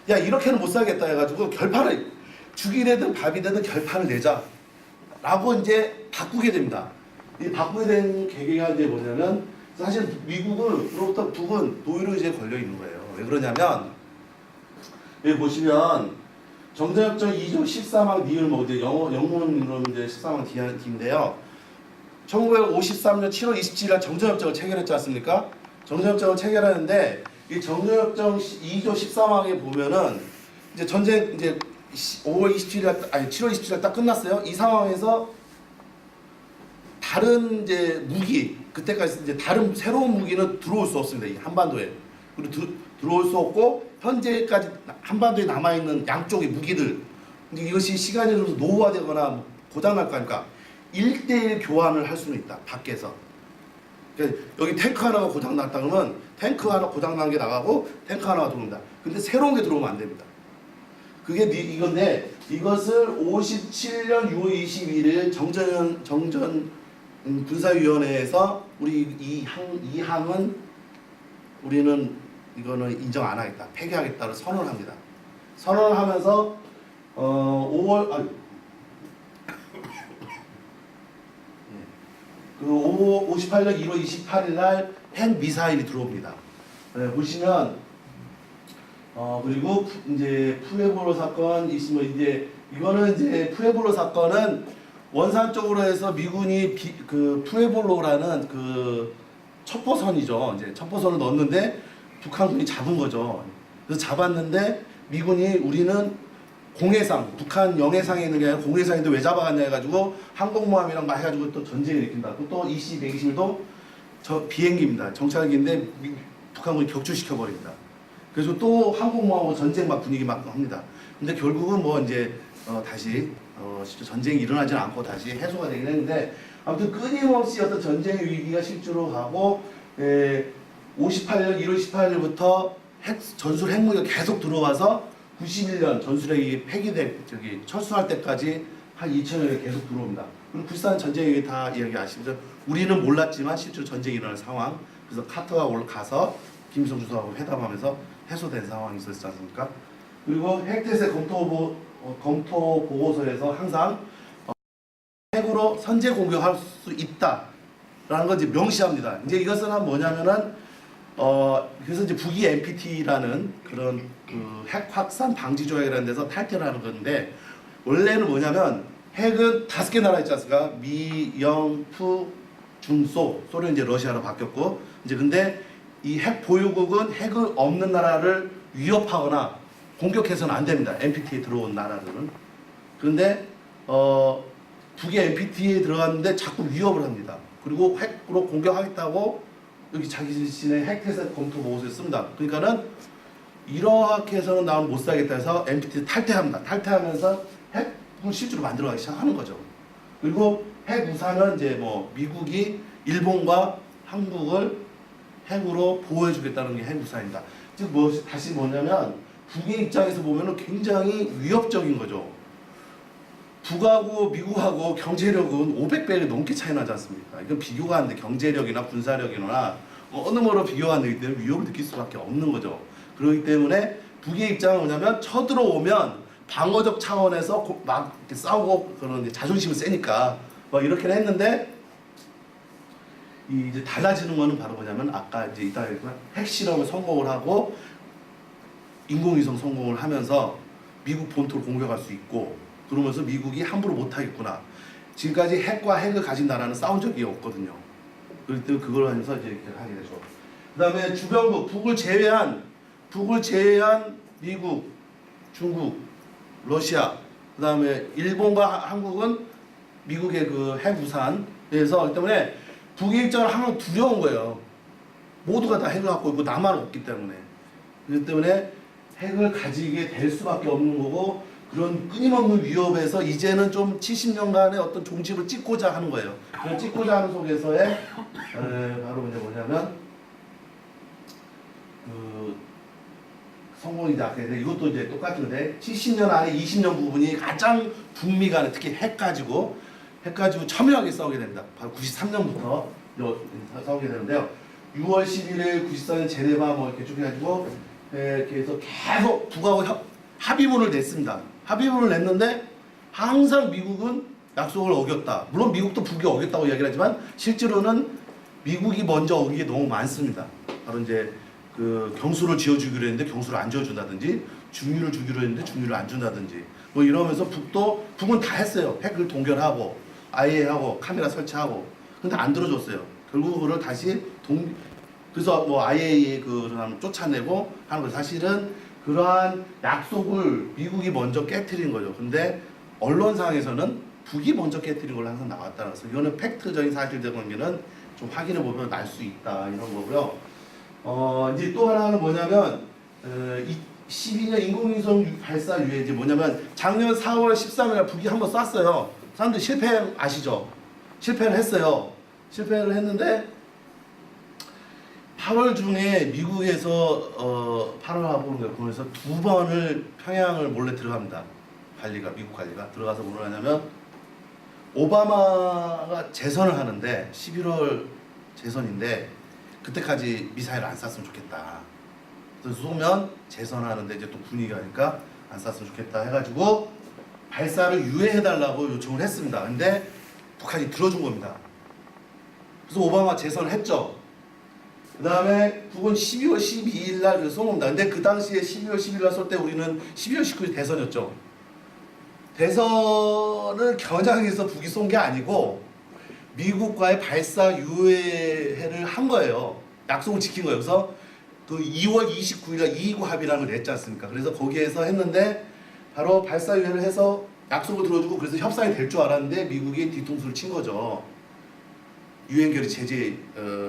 야 이렇게는 못 살겠다 해가지고 결판을 죽이 되든 밥이 되든 결판을 내자 라고 이제 바꾸게 됩니다. 이 바꾸게 된 계기가 이제 뭐냐면 사실 미국으로부터 북은 노예로 이제 걸려 있는 거예요. 왜 그러냐면 여기 보시면 정전협정 2조 14망 니을 뭐 이제 영문으로 이제 14망 D인데요. 1953년 7월 27일 정전협정을 체결했지 않습니까? 정전협정을 체결하는데 이 정전협정 2조 14망에 보면은 이제 전쟁 이제 7월 27일 딱 끝났어요. 이 상황에서 다른 이제 무기 그때까지 이제 다른 새로운 무기는 들어올 수 없습니다. 이 한반도에. 그리고 들어올 수 없고 현재까지 한반도에 남아 있는 양쪽의 무기들 이것이 시간이 흐르면서 노후화되거나 고장날 거니까 1대1 교환을 할 수는 있다. 밖에서. 그러니까 여기 탱크 하나가 고장났다 그러면 탱크 하나 고장난 게 나가고 탱크 하나가 들어온다. 근데 새로운 게 들어오면 안 됩니다. 그게 이건데 이것을 57년 6월 22일 정전 군사위원회에서 우리 이 항은 우리는 이거는 인정 안 하겠다, 폐기하겠다를 선언을 합니다. 선언을 하면서 58년 1월 28일 날 핵 미사일이 들어옵니다. 보시면 그리고 이제 푸에볼로 사건 있으면 이제 이거는 이제 푸에볼로 사건은 원산 쪽으로 해서 미군이 그 푸에볼로라는 그 첩보선이죠. 이제 첩보선을 넣었는데 북한군이 잡은 거죠. 그래서 잡았는데 미군이 우리는 공해상, 북한 영해상에 있는 게 아니라 공해상인데 왜 잡아갔냐 해가지고 항공모함이랑 막 해가지고 또 전쟁을 일으킨다. 또 EC-121도 저 비행기입니다. 정찰기인데 북한군이 격추시켜버립니다. 그래서 또 항공모함하고 전쟁 막 분위기 막 합니다. 근데 결국은 뭐 이제 다시 실제 전쟁이 일어나지 않고 다시 해소가 되긴 했는데 아무튼 끊임없이 어떤 전쟁의 위기가 실제로 가고 58년 1월 18일부터 전술 핵무기가 계속 들어와서 91년 전술핵이 철수할 때까지 한 2000년에 계속 들어옵니다. 그리고 불산 전쟁이 다 이야기 아시죠? 우리는 몰랐지만 실제로 전쟁이 일어날 상황. 그래서 카터가 올라가서 김일성 주석하고 회담하면서 해소된 상황이 있었지 않습니까? 그리고 핵태세 검토 보고서에서 항상 핵으로 선제 공격할 수 있다라는 걸 이제 명시합니다. 이제 이것은 뭐냐면은 그래서 이제 북이 NPT라는 그런 그 핵 확산 방지 조약이라는 데서 탈퇴를 하는 건데 원래는 뭐냐면 핵은 5개 나라 있지 않습니까? 미, 영, 푸, 중, 소. 소련 이제 러시아로 바뀌었고 이제 근데 이 핵 보유국은 핵을 없는 나라를 위협하거나 공격해서는 안 됩니다. NPT에 들어온 나라들은. 그런데 북이 NPT에 들어갔는데 자꾸 위협을 합니다. 그리고 핵으로 공격하겠다고 여기 자기 자신의 핵태세 검토 보고서에 씁니다. 그러니까는 이렇게 해서는 나는 못 살겠다 해서 NPT 탈퇴합니다. 탈퇴하면서 핵을 실제로 만들어가기 시작하는 거죠. 그리고 핵 우산은 이제 뭐 미국이 일본과 한국을 핵으로 보호해주겠다는 게 핵 우산입니다. 즉 다시 뭐냐면 북의 입장에서 보면은 굉장히 위협적인 거죠. 북하고 미국하고 경제력은 500배가 넘게 차이 나지 않습니까? 이건 비교가 안 돼. 경제력이나 군사력이나 어느 뭐로 비교가 안 되기 때문에 위협을 느낄 수밖에 없는 거죠. 그렇기 때문에 북의 입장은 뭐냐면 쳐들어오면 방어적 차원에서 막 이렇게 싸우고 그런 자존심이 세니까 뭐 이렇게 했는데 이제 달라지는 거는 바로 뭐냐면 아까 이제 이따 얘기했지만 핵실험을 성공을 하고 인공위성 성공을 하면서 미국 본토를 공격할 수 있고 그러면서 미국이 함부로 못하겠구나. 지금까지 핵과 핵을 가진 나라는 싸운 적이 없거든요. 그럴 때 그걸 하면서 이제 이렇게 하게 되죠. 그 다음에 주변국, 북을 제외한 미국, 중국, 러시아, 그 다음에 일본과 한국은 미국의 그 핵 우산에서 때문에 북의 입장을 항상 두려운 거예요. 모두가 다 핵을 갖고 있고 나만 없기 때문에. 그렇기 때문에 핵을 가지게 될 수밖에 없는 거고 그런 끊임없는 위협에서 이제는 좀 70년간의 어떤 종집을 찍고자 하는 거예요. 그런 찍고자 하는 속에서의 바로 이제 뭐냐면 그 성공이다. 이것도 이제 똑같은데 70년 안에 20년 부분이 가장 북미 간에 특히 핵 가지고 첨예하게 싸우게 됩니다. 바로 93년부터 싸우게 되는데요. 6월 11일 94년 제네바 뭐 이렇게 쭉 해가지고 이렇게 해서 계속 북하고 합의문을 냈습니다. 합의문을 냈는데 항상 미국은 약속을 어겼다. 물론 미국도 북이 어겼다고 이야기를 하지만 실제로는 미국이 먼저 어긴 게 너무 많습니다. 바로 이제 그 경수를 지어주기로 했는데 경수를 안 지어준다든지 중유를 주기로 했는데 중유를 안 준다든지 뭐 이러면서 북은 다 했어요. 핵을 동결하고 IAEA하고 카메라 설치하고 근데 안 들어줬어요. 결국 그걸 다시 그래서 뭐 IAEA 그 사람 쫓아내고 하는 거 사실은 그러한 약속을 미국이 먼저 깨트린 거죠. 근데 언론상에서는 북이 먼저 깨트린 걸로 항상 나왔다는 거죠. 이거는 팩트적인 사실적 관계는 좀 확인해 보면 알 수 있다 이런 거고요. 이제 또 하나는 뭐냐면 12년 인공위성 발사 이후에 이제 뭐냐면 작년 4월 13일 북이 한번 쐈어요. 사람들 실패 아시죠? 실패를 했어요. 실패를 했는데 8월 중에 미국에서 8월하고 그래서 2번을 평양을 몰래 들어갑니다. 미국 관리가 들어가서 뭘 하냐면 오바마가 재선을 하는데 11월 재선인데 그때까지 미사일 안 쐈으면 좋겠다. 그래서 쏘면 재선하는데 이제 또 분위기가 니까 안 쐈으면 좋겠다 해가지고 발사를 유예해달라고 요청을 했습니다. 근데 북한이 들어준 겁니다. 그래서 오바마 재선을 했죠. 그 다음에 북은 12월 12일 날 쏜 겁니다. 근데 그 당시에 12월 12일 날 쏠 때 우리는 12월 19일 대선이었죠. 대선을 겨냥해서 북이 쏜 게 아니고 미국과의 발사 유예를 한 거예요. 약속을 지킨 거예요. 그래서 그 2월 29일 날 229 합의라는 걸 냈지 않습니까? 그래서 거기에서 했는데 바로 발사 유예를 해서 약속을 들어주고 그래서 협상이 될 줄 알았는데 미국이 뒤통수를 친 거죠. 유엔결의 제재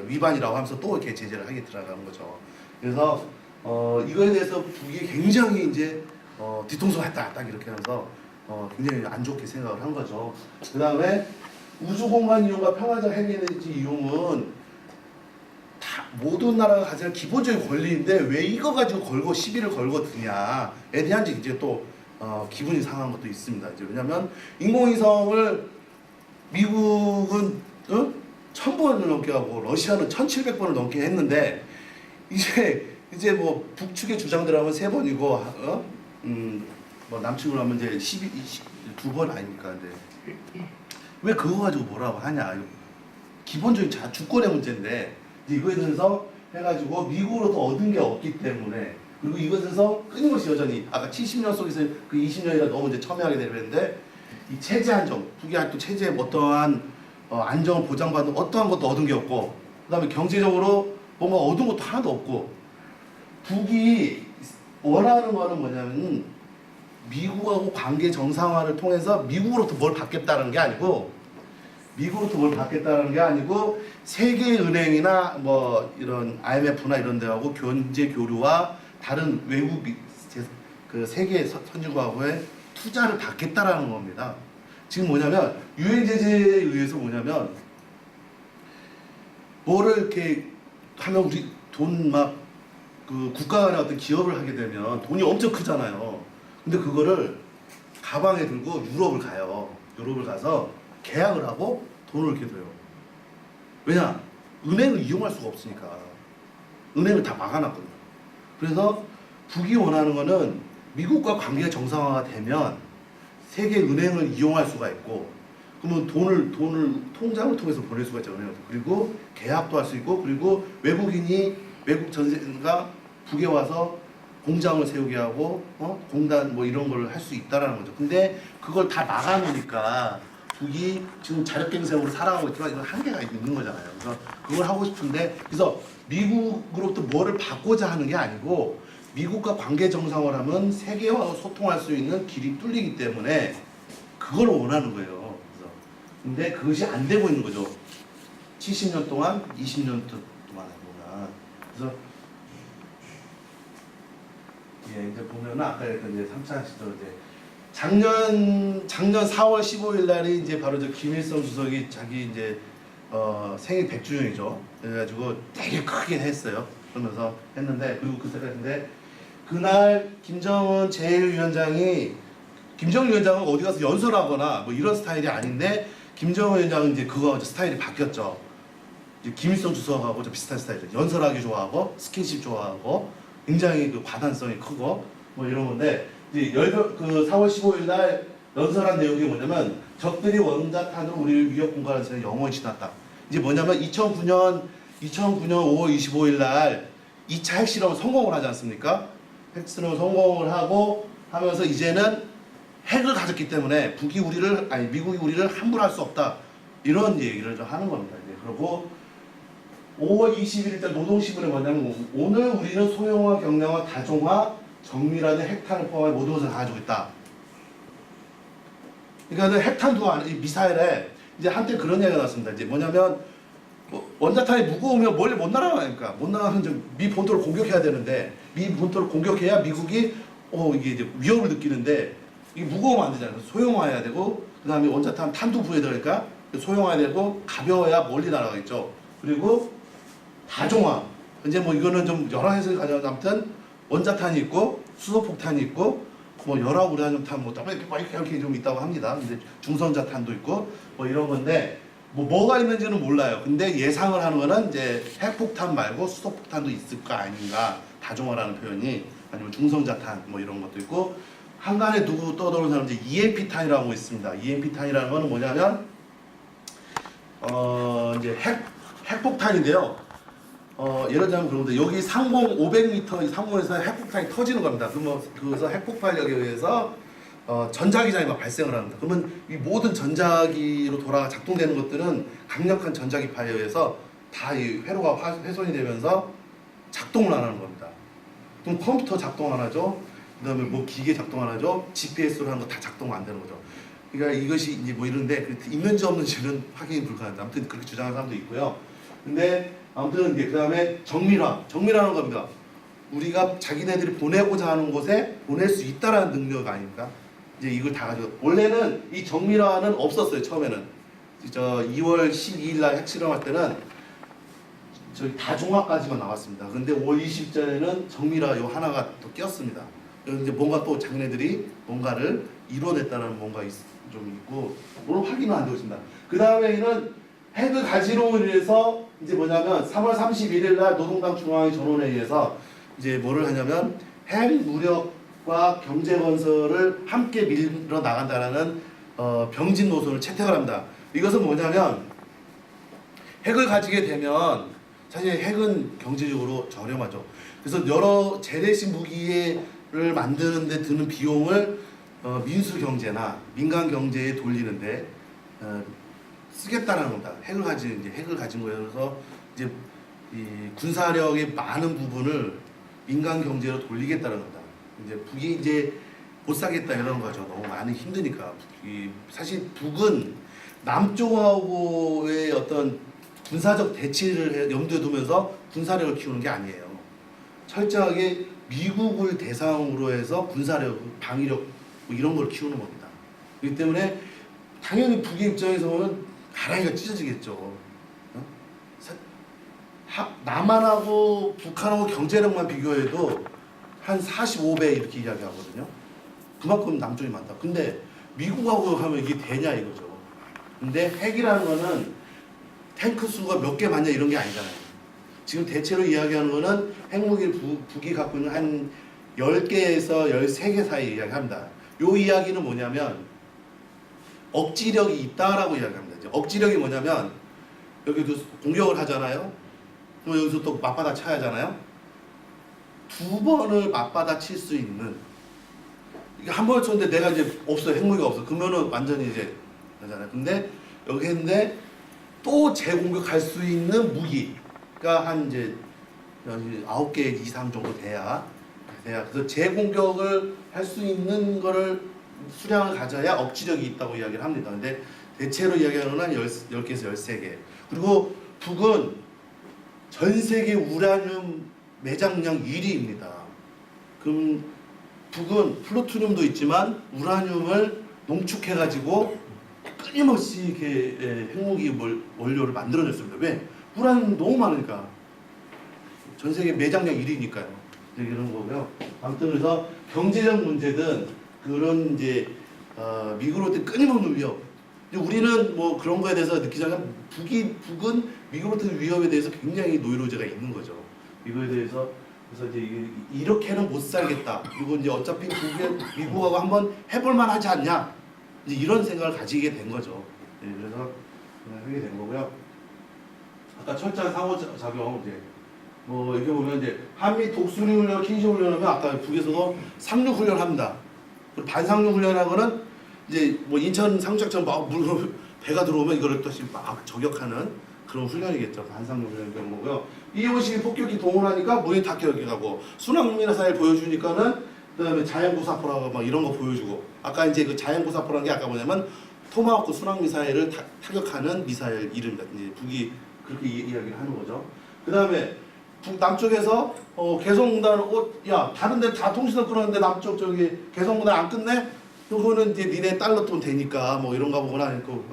위반이라고 하면서 또 이렇게 제재를 하게 들어가는 거죠. 그래서 이거에 대해서 북이 굉장히 이제 뒤통수가 했다 딱 이렇게 하면서 굉장히 안 좋게 생각을 한 거죠. 그 다음에 우주공간 이용과 평화적 핵에너지 이용은 다 모든 나라가 가지는 기본적인 권리인데 왜 이거 가지고 걸고 시비를 걸고 드냐에 대한 이제 또 기분이 상한 것도 있습니다. 이제 왜냐하면 인공위성을 미국은 1000번을 넘게 하고 러시아는 1700번을 넘게 했는데 이제 뭐 북측의 주장들 하면 3번이고 뭐 남측으로 하면 이제 2번 아닙니까? 근데 왜 그거 가지고 뭐라고 하냐? 기본적인 주권의 문제인데 이거에 대해서 해가지고 미국으로도 얻은 게 없기 때문에 그리고 이것에서 끊임없이 여전히 아까 70년 속에서 그 20년이라 너무 이제 첨예하게 되는데 이 체제 안정, 북이 또 체제에 어떠한 안정을 보장받는 어떠한 것도 얻은 게 없고 그다음에 경제적으로 뭔가 얻은 것도 하나도 없고 북이 원하는 거는 뭐냐면 미국하고 관계 정상화를 통해서 미국으로부터 뭘 받겠다는 게 아니고 세계은행이나 뭐 이런 IMF나 이런 데하고 경제 교류와 다른 외국 그 세계 선진국하고의 투자를 닫겠다라는 겁니다. 지금 뭐냐면 유행 제재에 의해서 뭐냐면 뭐를 이렇게 하면 우리 돈 막 그 국가 간의 어떤 기업을 하게 되면 돈이 엄청 크잖아요. 근데 그거를 가방에 들고 유럽을 가요. 유럽을 가서 계약을 하고 돈을 이렇게 줘요. 왜냐? 은행을 이용할 수가 없으니까. 은행을 다 막아놨거든요. 그래서 북이 원하는 거는 미국과 관계가 정상화가 되면 세계 은행을 이용할 수가 있고, 그러면 돈을 통장을 통해서 보낼 수가 있잖아요. 그리고 계약도 할 수 있고, 그리고 외국 전세가 북에 와서 공장을 세우게 하고 공단 뭐 이런 걸 할 수 있다라는 거죠. 근데 그걸 다 막아놓으니까 북이 지금 자력갱생으로 살아가고 있지만 이건 한계가 있는 거잖아요. 그래서 그걸 하고 싶은데, 그래서 미국으로부터 뭐를 받고자 하는 게 아니고 미국과 관계 정상화를 하면 세계와 소통할 수 있는 길이 뚫리기 때문에 그걸 원하는 거예요. 그래서 근데 그것이 안 되고 있는 거죠. 70년 동안, 20년 동안 보면. 그래서 이제 보면은 아까 했던 이제 3차 시절 이제 작년 4월 15일 날이 이제 바로 저 김일성 주석이 자기 이제 생일 100주년이죠. 그래가지고 되게 크게 했어요. 그러면서 했는데, 그리고 그때까지인데 그날 김정은 제1위원장은 어디 가서 연설하거나 뭐 이런 스타일이 아닌데, 김정은 위원장은 이제 그거 스타일이 바뀌었죠. 이제 김일성 주석하고 좀 비슷한 스타일이죠. 연설하기 좋아하고 스킨십 좋아하고 굉장히 그 과단성이 크고 뭐 이런 건데, 이제 그 4월 15일 날 연설한 내용이 뭐냐면 적들이 원자탄으로 우리를 위협 공간을 지나 영원히 지났다. 이제 뭐냐면 2009년 5월 25일 날 2차 핵실험을 성공을 하지 않습니까? 핵실험을 성공을 하면서 이제는 핵을 가졌기 때문에 미국이 우리를 함부로 할 수 없다. 이런 얘기를 좀 하는 겁니다. 이제 그리고 5월 21일 날 노동신문에 뭐냐면 오늘 우리는 소형화, 경량화, 다종화, 정밀화된 핵탄을 포함한 모든 것을 가지고 있다. 그러니까 핵탄도 아니 미사일에 이제 한때 그런 얘기가 나왔습니다. 이제 뭐냐면 원자탄이 무거우면 멀리 못 날아가니까 못 나가면 미 본토를 공격해야 되는데, 미 본토를 공격해야 미국이 이게 이제 위협을 느끼는데, 이게 무거우면 안 되잖아요. 소형화해야 되고, 그 다음에 원자탄 탄도 부여되니까 소형화해야 되고 가벼워야 멀리 날아가겠죠. 그리고 다종화. 이제 뭐 이거는 좀 여러 해석이 가져가서 아무튼 원자탄이 있고 수소폭탄이 있고 뭐 여러 우라늄탄 뭐 이렇게 좀 있다고 합니다. 근데 중성자탄도 있고 뭐 이런 건데 뭐가 있는지는 몰라요. 근데 예상을 하는 거는 이제 핵폭탄 말고 수소폭탄도 있을 거 아닌가. 다종화라는 표현이, 아니면 중성자탄 뭐 이런 것도 있고, 한간에 누구 떠도는 사람 이제 EMP탄이라고 있습니다. EMP탄이라는 거는 뭐냐면 이제 핵폭탄인데요. 예를 들면 그런 건데, 여기 상공 500m 상공에서 핵폭탄이 터지는 겁니다. 그러면 그래서 핵폭발력에 의해서 전자기장이 막 발생을 합니다. 그러면 이 모든 전자기로 작동되는 것들은 강력한 전자기파에 의해서 다 이 회로가 훼손이 되면서 작동을 안 하는 겁니다. 그럼 컴퓨터 작동 안 하죠. 그다음에 뭐 기계 작동 안 하죠. GPS로 하는 거 다 작동 안 되는 거죠. 그러니까 이것이 이제 뭐 이런데 있는지 없는지는 확인이 불가능합니다. 아무튼 그렇게 주장하는 사람도 있고요. 근데 아무튼 이제 그다음에 정밀화는 겁니다. 우리가 자기네들이 보내고자 하는 곳에 보낼 수 있다라는 능력 아닙니까? 이제 이걸 다 가지고, 원래는 이 정밀화는 없었어요. 처음에는 2월 12일 날 핵실험할 때는 저기 다종화까지만 나왔습니다. 근데 5월 20일에는 정밀화 요 하나가 또 꼈습니다. 이제 뭔가 또 자기네들이 뭔가를 이뤄냈다는 뭔가 좀 있고, 물론 확인은 안 되고 있습니다. 그 다음에는 핵을 가지로 인해서 이제 뭐냐면 3월 31일 날 노동당 중앙위 전원회의에서 이제 뭐를 하냐면 핵 무력과 경제 건설을 함께 밀어 나간다라는 병진 노선을 채택을 합니다. 이것은 뭐냐면 핵을 가지게 되면 사실 핵은 경제적으로 저렴하죠. 그래서 여러 재래식 무기를 만드는 데 드는 비용을 민수 경제나 민간 경제에 돌리는데 쓰겠다는 겁니다. 핵을 가진 거여서 이제 이 군사력의 많은 부분을 민간 경제로 돌리겠다는 겁니다. 이제 북이 이제 못 사겠다 이런 거죠. 너무 많이 힘드니까. 사실 북은 남쪽하고의 어떤 군사적 대치를 염두에 두면서 군사력을 키우는 게 아니에요. 철저하게 미국을 대상으로 해서 군사력, 방위력 뭐 이런 걸 키우는 겁니다. 그렇기 때문에 당연히 북의 입장에서 보면 가랑이가 찢어지겠죠. 남한하고 북한하고 경제력만 비교해도 한 45배 이렇게 이야기하거든요. 그만큼 남쪽이 많다. 근데 미국하고 하면 이게 되냐 이거죠. 근데 핵이라는 거는 탱크 수가 몇 개 맞냐 이런 게 아니잖아요. 지금 대체로 이야기하는 거는 핵무기를 북이 갖고 있는 한 10개에서 13개 사이 이야기합니다. 요 이야기는 뭐냐면 억지력이 있다라고 이야기합니다. 이제 억지력이 뭐냐면 여기도 공격을 하잖아요. 그럼 여기서 또 맞받아 쳐야 하잖아요. 두 번을 맞받아 칠 수 있는, 이게 한 번을 쳤는데 내가 이제 없어, 핵무기가 없어. 그러면은 완전히 이제 되잖아요. 근데 여기 했는데 또 재공격할 수 있는 무기가 한 이제 9개 이상 정도 돼야 그래서 재공격을 할 수 있는 거를 수량을 가져야 억지력이 있다고 이야기를 합니다. 근데 대체로 이야기하는 건 10개에서 13개. 그리고 북은 전 세계 우라늄 매장량 1위입니다. 그럼 북은 플루토늄도 있지만 우라늄을 농축해가지고 끊임없이 이렇게 핵무기 원료를 만들어냈습니다. 왜? 우라늄 너무 많으니까. 전 세계 매장량 1위니까요. 이런 거고요. 아무튼 그래서 경제적 문제든 그런 이제 미국으로부터 끊임없는 위협. 우리는 뭐 그런 거에 대해서 느끼자면 북은 미국으로부터 위협에 대해서 굉장히 노이로제가 있는 거죠. 이거에 대해서 그래서 이제 이렇게는 못 살겠다. 그리고 이제 어차피 미국하고 한번 해볼만 하지 않냐. 이제 이런 생각을 가지게 된 거죠. 네, 그래서 하게 된 거고요. 아까 철저한 상호작용 이제 뭐 이렇게 보면 이제 한미 독수리 훈련, 킹시 훈련하면 아까 북에서도 상륙 훈련 합니다. 그리고 반상륙 훈련하고는 이제 뭐 인천 상륙작전 막 배가 들어오면 이거를 또 막 저격하는 그런 훈련이겠죠. 반상륙 훈련 그런 거고요. E-52 폭격기 동원하니까 문이 닫혀 가고 순항미사일 보여주니까는 그다음에 자연고사포라고 막 이런 거 보여주고 아까 이제 그 자연고사포라는 게 아까 뭐냐면 토마호크 순항미사일을 타격하는 미사일 이름입니다. 이제 북이 그렇게 이야기를 하는 거죠. 그다음에 남쪽에서 개성공단 야 다른 데 다 통신을 끊었는데 남쪽 저기 개성공단 안 끝내? 그거는 이제 니네 달러 돈 되니까 뭐 이런가 보거나 했고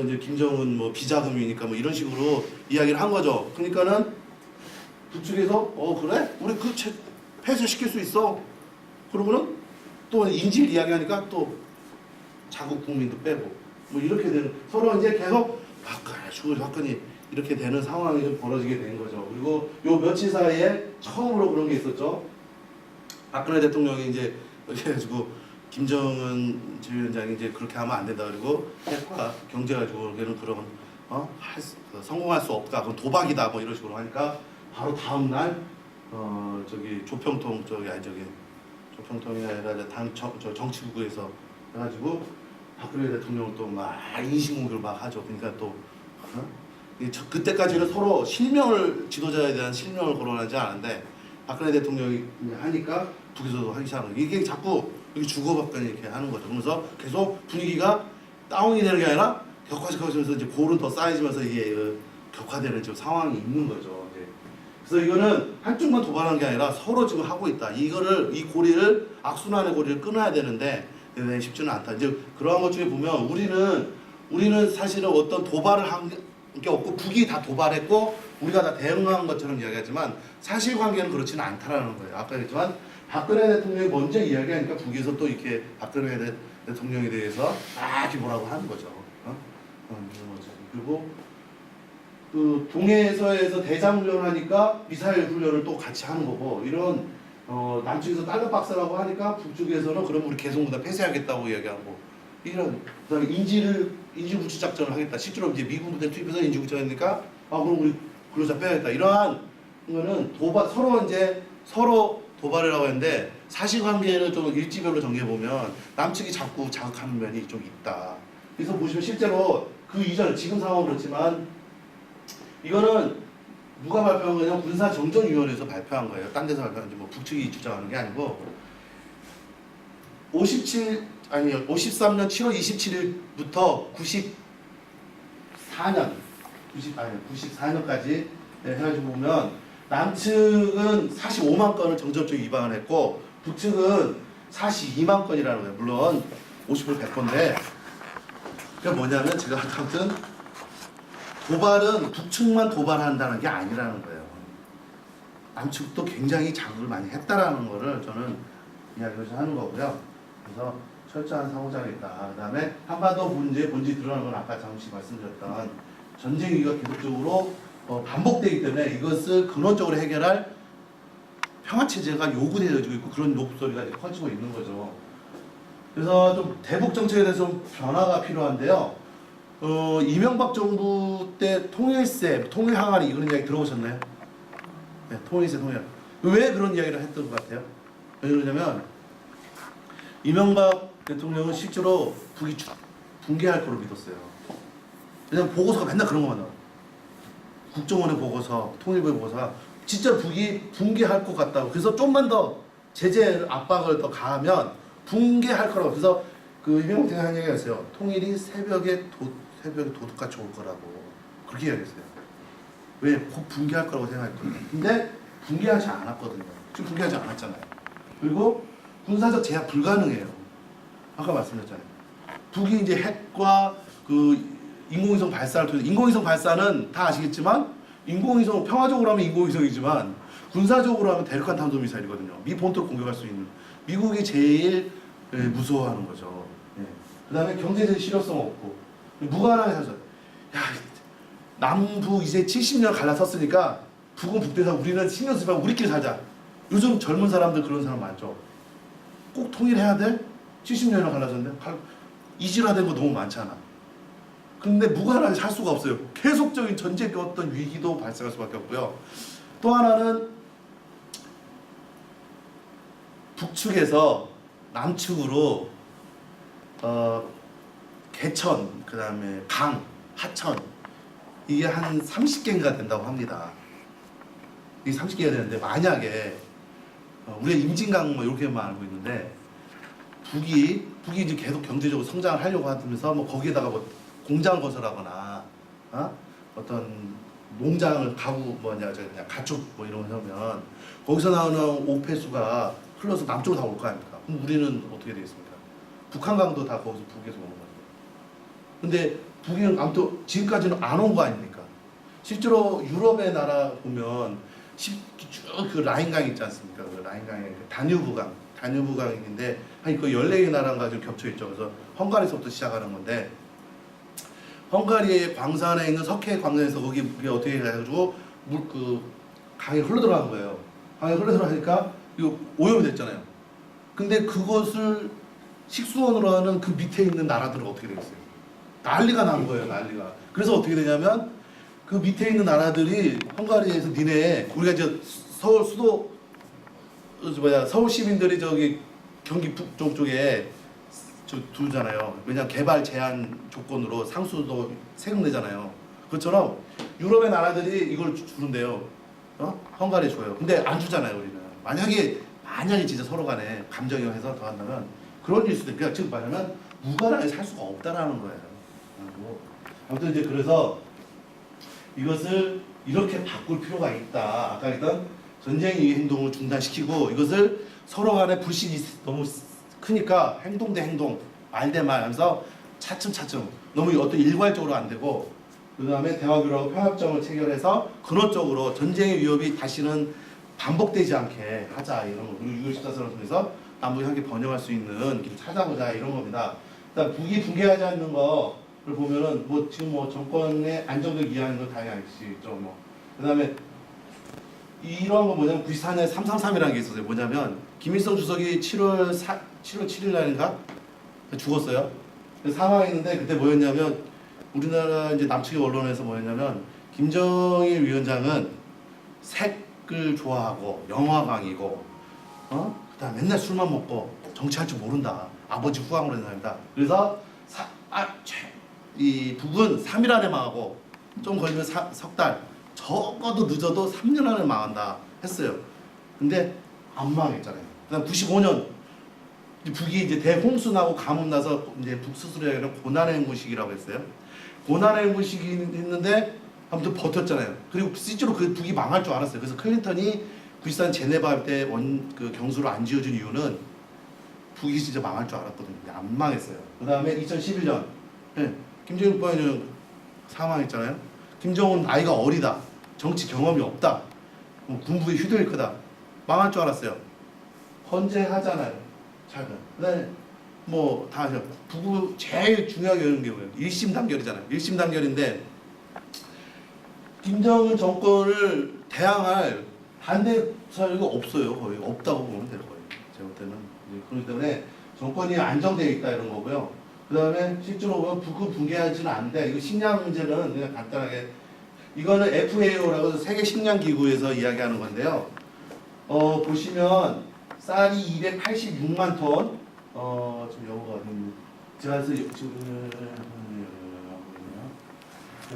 이제 김정은 뭐 비자금이니까 뭐 이런 식으로 이야기를 한 거죠. 그러니까는 북측에서 그래? 우리 그 폐쇄시킬 수 있어. 그러고는 또 인질 이야기하니까 또 자국 국민도 빼고 뭐 이렇게 되는 서로 이제 계속 박근혜 이렇게 되는 상황이 좀 벌어지게 된 거죠. 그리고 요 며칠 사이에 처음으로 그런 게 있었죠. 박근혜 대통령이 이제 이렇게 해가지고 김정은 지휘위원장이 이제 그렇게 하면 안 된다 그리고 핵과 경제 가지고 그런 성공할 수 없다. 그건 도박이다. 뭐 이런 식으로 하니까 바로 다음 날 저기 조평통이 아니라 정치부에서 해가지고 박근혜 대통령을 또 막 인신공격을 막 하죠. 그러니까 또 그때까지는 서로 지도자에 대한 실명을 거론하지 않았는데 박근혜 대통령이 하니까 북에서도 하기 시작하는 거예요. 이게 자꾸 여기 주고받거니 이렇게 하는 거죠. 그러면서 계속 분위기가 다운이 되는 게 아니라 격화시켜지면서 이제 골은 더 쌓여지면서 이게 격화되는 지금 상황이 있는 거죠. 이제. 그래서 이거는 한쪽만 도발하는 게 아니라 서로 지금 하고 있다. 이 고리를 악순환의 고리를 끊어야 되는데 쉽지는 않다. 이제 그러한 것 중에 보면 우리는 사실은 어떤 도발을 한 게 없고 북이 다 도발했고 우리가 다 대응한 것처럼 이야기하지만 사실관계는 그렇지는 않다라는 거예요. 아까 그랬지만 박근혜 대통령이 먼저 이야기하니까 북에서 또 이렇게 박근혜 대통령에 대해서 이렇게 뭐라고 하는 거죠. 그런 거죠. 그리고 그 동해에서 대장훈련을 하니까 미사일 훈련을 또 같이 하는 거고 이런 남쪽에서 달러 박스라고 하니까 북쪽에서는 그럼 우리 개성보다 폐쇄하겠다고 이야기하고 이런 그다음에 인지구치 작전을 하겠다. 실제로 이제 미군 부대 투입해서 인지구치 하니까 그럼 우리 근로자 빼야겠다. 이러한 거는 서로 도발이라고 했는데 사실관계는 좀 일지별로 정리해 보면 남측이 자꾸 자극하는 면이 좀 있다. 그래서 보시면 실제로 그 이전 지금 상황은 그렇지만 이거는 누가 발표한 거냐면 군사정전위원회에서 발표한 거예요. 딴 데서 발표한 뭐 북측이 주장하는 게 아니고 53년 7월 27일부터 94년까지 해가지고 보면 남측은 45만 건을 정전적으로 위반을 했고 북측은 42만 건이라는 거예요. 물론 50% 100건데 그게 뭐냐면 제가 아무튼 도발은 북측만 도발한다는 게 아니라는 거예요. 남측도 굉장히 자극을 많이 했다라는 거를 저는 이야기를 하는 거고요. 그래서 철저한 상호작용이 있다. 그 다음에 한반도 문제의 본질이 드러나는 건 아까 잠시 말씀드렸던 전쟁 위기가 계속적으로 반복되기 때문에 이것을 근원적으로 해결할 평화체제가 요구되어지고 있고 그런 목소리가 커지고 있는 거죠. 그래서 좀 대북 정책에 대해서 좀 변화가 필요한데요. 이명박 정부 때 통일세, 통일 항아리 이런 이야기 들어보셨나요? 네, 통일세, 통일. 왜 그런 이야기를 했던 것 같아요? 왜 그러냐면 이명박 대통령은 실제로 북이 붕괴할 거로 믿었어요. 왜냐면 보고서가 맨날 그런 것만 나와요. 국정원의 보고서, 통일부의 보고서가 진짜 북이 붕괴할 것 같다고. 그래서 좀만 더 제재 압박을 더 가하면 붕괴할 거라고. 그래서 그 이명박 대통령이 한 얘기가 있어요. 통일이 새벽에 도둑같이 올 거라고. 그렇게 이야기했어요. 왜? 곧 붕괴할 거라고 생각했거든요. 근데 붕괴하지 않았거든요. 지금 붕괴하지 않았잖아요. 그리고 군사적 제압 불가능해요. 아까 말씀드렸잖아요. 북이 이제 핵과 그 인공위성 발사를 통해서, 인공위성 발사는 다 아시겠지만 인공위성 평화적으로 하면 인공위성이지만 군사적으로 하면 대륙간 탄도미사일이거든요. 미 본토를 공격할 수 있는. 미국이 제일 무서워하는 거죠. 예. 그다음에 경제적 실효성 없고 무관하게 사죠. 야, 남북 이제 70년 갈라섰으니까 북은 북대서 우리는 신경 쓰지 말고 우리끼리 살자. 요즘 젊은 사람들 그런 사람 많죠. 꼭 통일해야 돼? 70년이나 갈라졌는데 이질화된 거 너무 많잖아. 근데 무관하게 살 수가 없어요. 계속적인 전쟁의 어떤 위기도 발생할 수밖에 없고요. 또 하나는 북측에서 남측으로 개천, 그 다음에 강, 하천 이게 한 30개인가 된다고 합니다. 이게 30개가 되는데 만약에 우리가 임진강 뭐 이렇게만 알고 있는데 북이 이제 계속 경제적으로 성장을 하려고 하면서 뭐 거기에다가 뭐 공장을 건설하거나 어떤 농장을 그냥 가축 뭐 이런 거 하면 거기서 나오는 오폐수가 흘러서 남쪽으로 다 올 거 아닙니까? 그럼 우리는 어떻게 되겠습니까? 북한강도 다 거기서 북에서 오는 거예요. 근데 북이 아무튼 지금까지는 안 온 거 아닙니까? 실제로 유럽의 나라 보면 쭉 그 라인강 있지 않습니까? 그 라인강에 다뉴브강인데 한 그 14개 나라가 좀 겹쳐 있죠. 그래서 헝가리에서부터 시작하는 건데 헝가리의 광산에 있는 석회 광산에서 거기 어떻게 해가지고 그 강에 흘러 들어간 거예요. 강에 흘러 들어가니까 이거 오염이 됐잖아요. 근데 그것을 식수원으로 하는 그 밑에 있는 나라들은 어떻게 되겠어요? 난리가 난 거예요, 난리가. 그래서 어떻게 되냐면 그 밑에 있는 나라들이 헝가리에서 니네 우리가 이제 서울 수도 서울 시민들이 저기 경기 북쪽 쪽에 두잖아요. 왜냐면 개발 제한 조건으로 상수도 세금 내잖아요. 그것처럼 유럽의 나라들이 이걸 주는데요. 헝가리에 줘요. 근데 안 주잖아요, 우리는. 만약에 진짜 서로 간에 감정이 해서 더 한다면 그런 일일 수도 있고, 지금 말하면 무관하게 살 수가 없다라는 거예요. 아무튼 이제 그래서 이것을 이렇게 바꿀 필요가 있다. 아까 했던 전쟁 이후 행동을 중단시키고 이것을 서로 간에 불신이 너무 크니까 행동 대 행동, 말 대 말 하면서 차츰차츰 너무 어떤 일괄적으로 안 되고 그 다음에 대화교류하고 평화협정을 체결해서 근원적으로 전쟁의 위협이 다시는 반복되지 않게 하자 이런 거. 그리고 6.25 14선을 통해서 남북이 함께 번영할 수 있는 길 찾아보자 이런 겁니다. 일단 북이 붕괴하지 않는 거를 보면은 뭐 지금 뭐 정권의 안정적 이해하는 건 당연히 아시죠. 뭐 그다음에 이런 거 뭐냐면 94년 333이라는 게 있었어요. 뭐냐면 김일성 주석이 7월 7일 날인가 죽었어요. 사망했는데 그때 뭐였냐면 우리나라 이제 남측의 언론에서 뭐였냐면 김정일 위원장은 색을 좋아하고 영화광이고 그다음 맨날 술만 먹고 정치할 줄 모른다. 아버지 후광으로 된 사람이다. 그래서 이 북은 3일 안에 망하고 좀 걸리면 석 달, 적어도 늦어도 3년 안에 망한다 했어요. 근데 안 망했잖아요. 그다음 95년 북이 이제 대홍수 나고 가뭄 나서 이제 북수술이라는 고난의 행군 시기라고 했어요. 고난의 행군 시기 했는데 아무튼 버텼잖아요. 그리고 실제로 그 북이 망할 줄 알았어요. 그래서 클린턴이 93 제네바 때 그 경수를 안 지어준 이유는 북이 진짜 망할 줄 알았거든요. 근데 안 망했어요. 그 다음에 2011년 김정일 국방위원장 사망했잖아요. 김정은 나이가 어리다. 정치 경험이 없다. 군부의 휴대일크다. 망할 줄 알았어요. 헌재하잖아요. 작은. 그다음에 뭐 다 하죠. 북우 제일 중요하게 여는 게 뭐예요? 1심 단결이잖아요. 1심 단결인데 김정은 정권을 대항할 반대 사유가 없어요. 거의 없다고 보면 될 거예요. 제가 볼 때는. 그렇기 때문에 정권이 안정되어 있다 이런 거고요. 그 다음에 실제로 보면 북은 붕괴하지는 않는데 이거 식량 문제는 그냥 간단하게 이거는 FAO라고 세계 식량 기구에서 이야기하는 건데요. 보시면 쌀이 286만 톤. 지금 여기가 어디? 제가 지금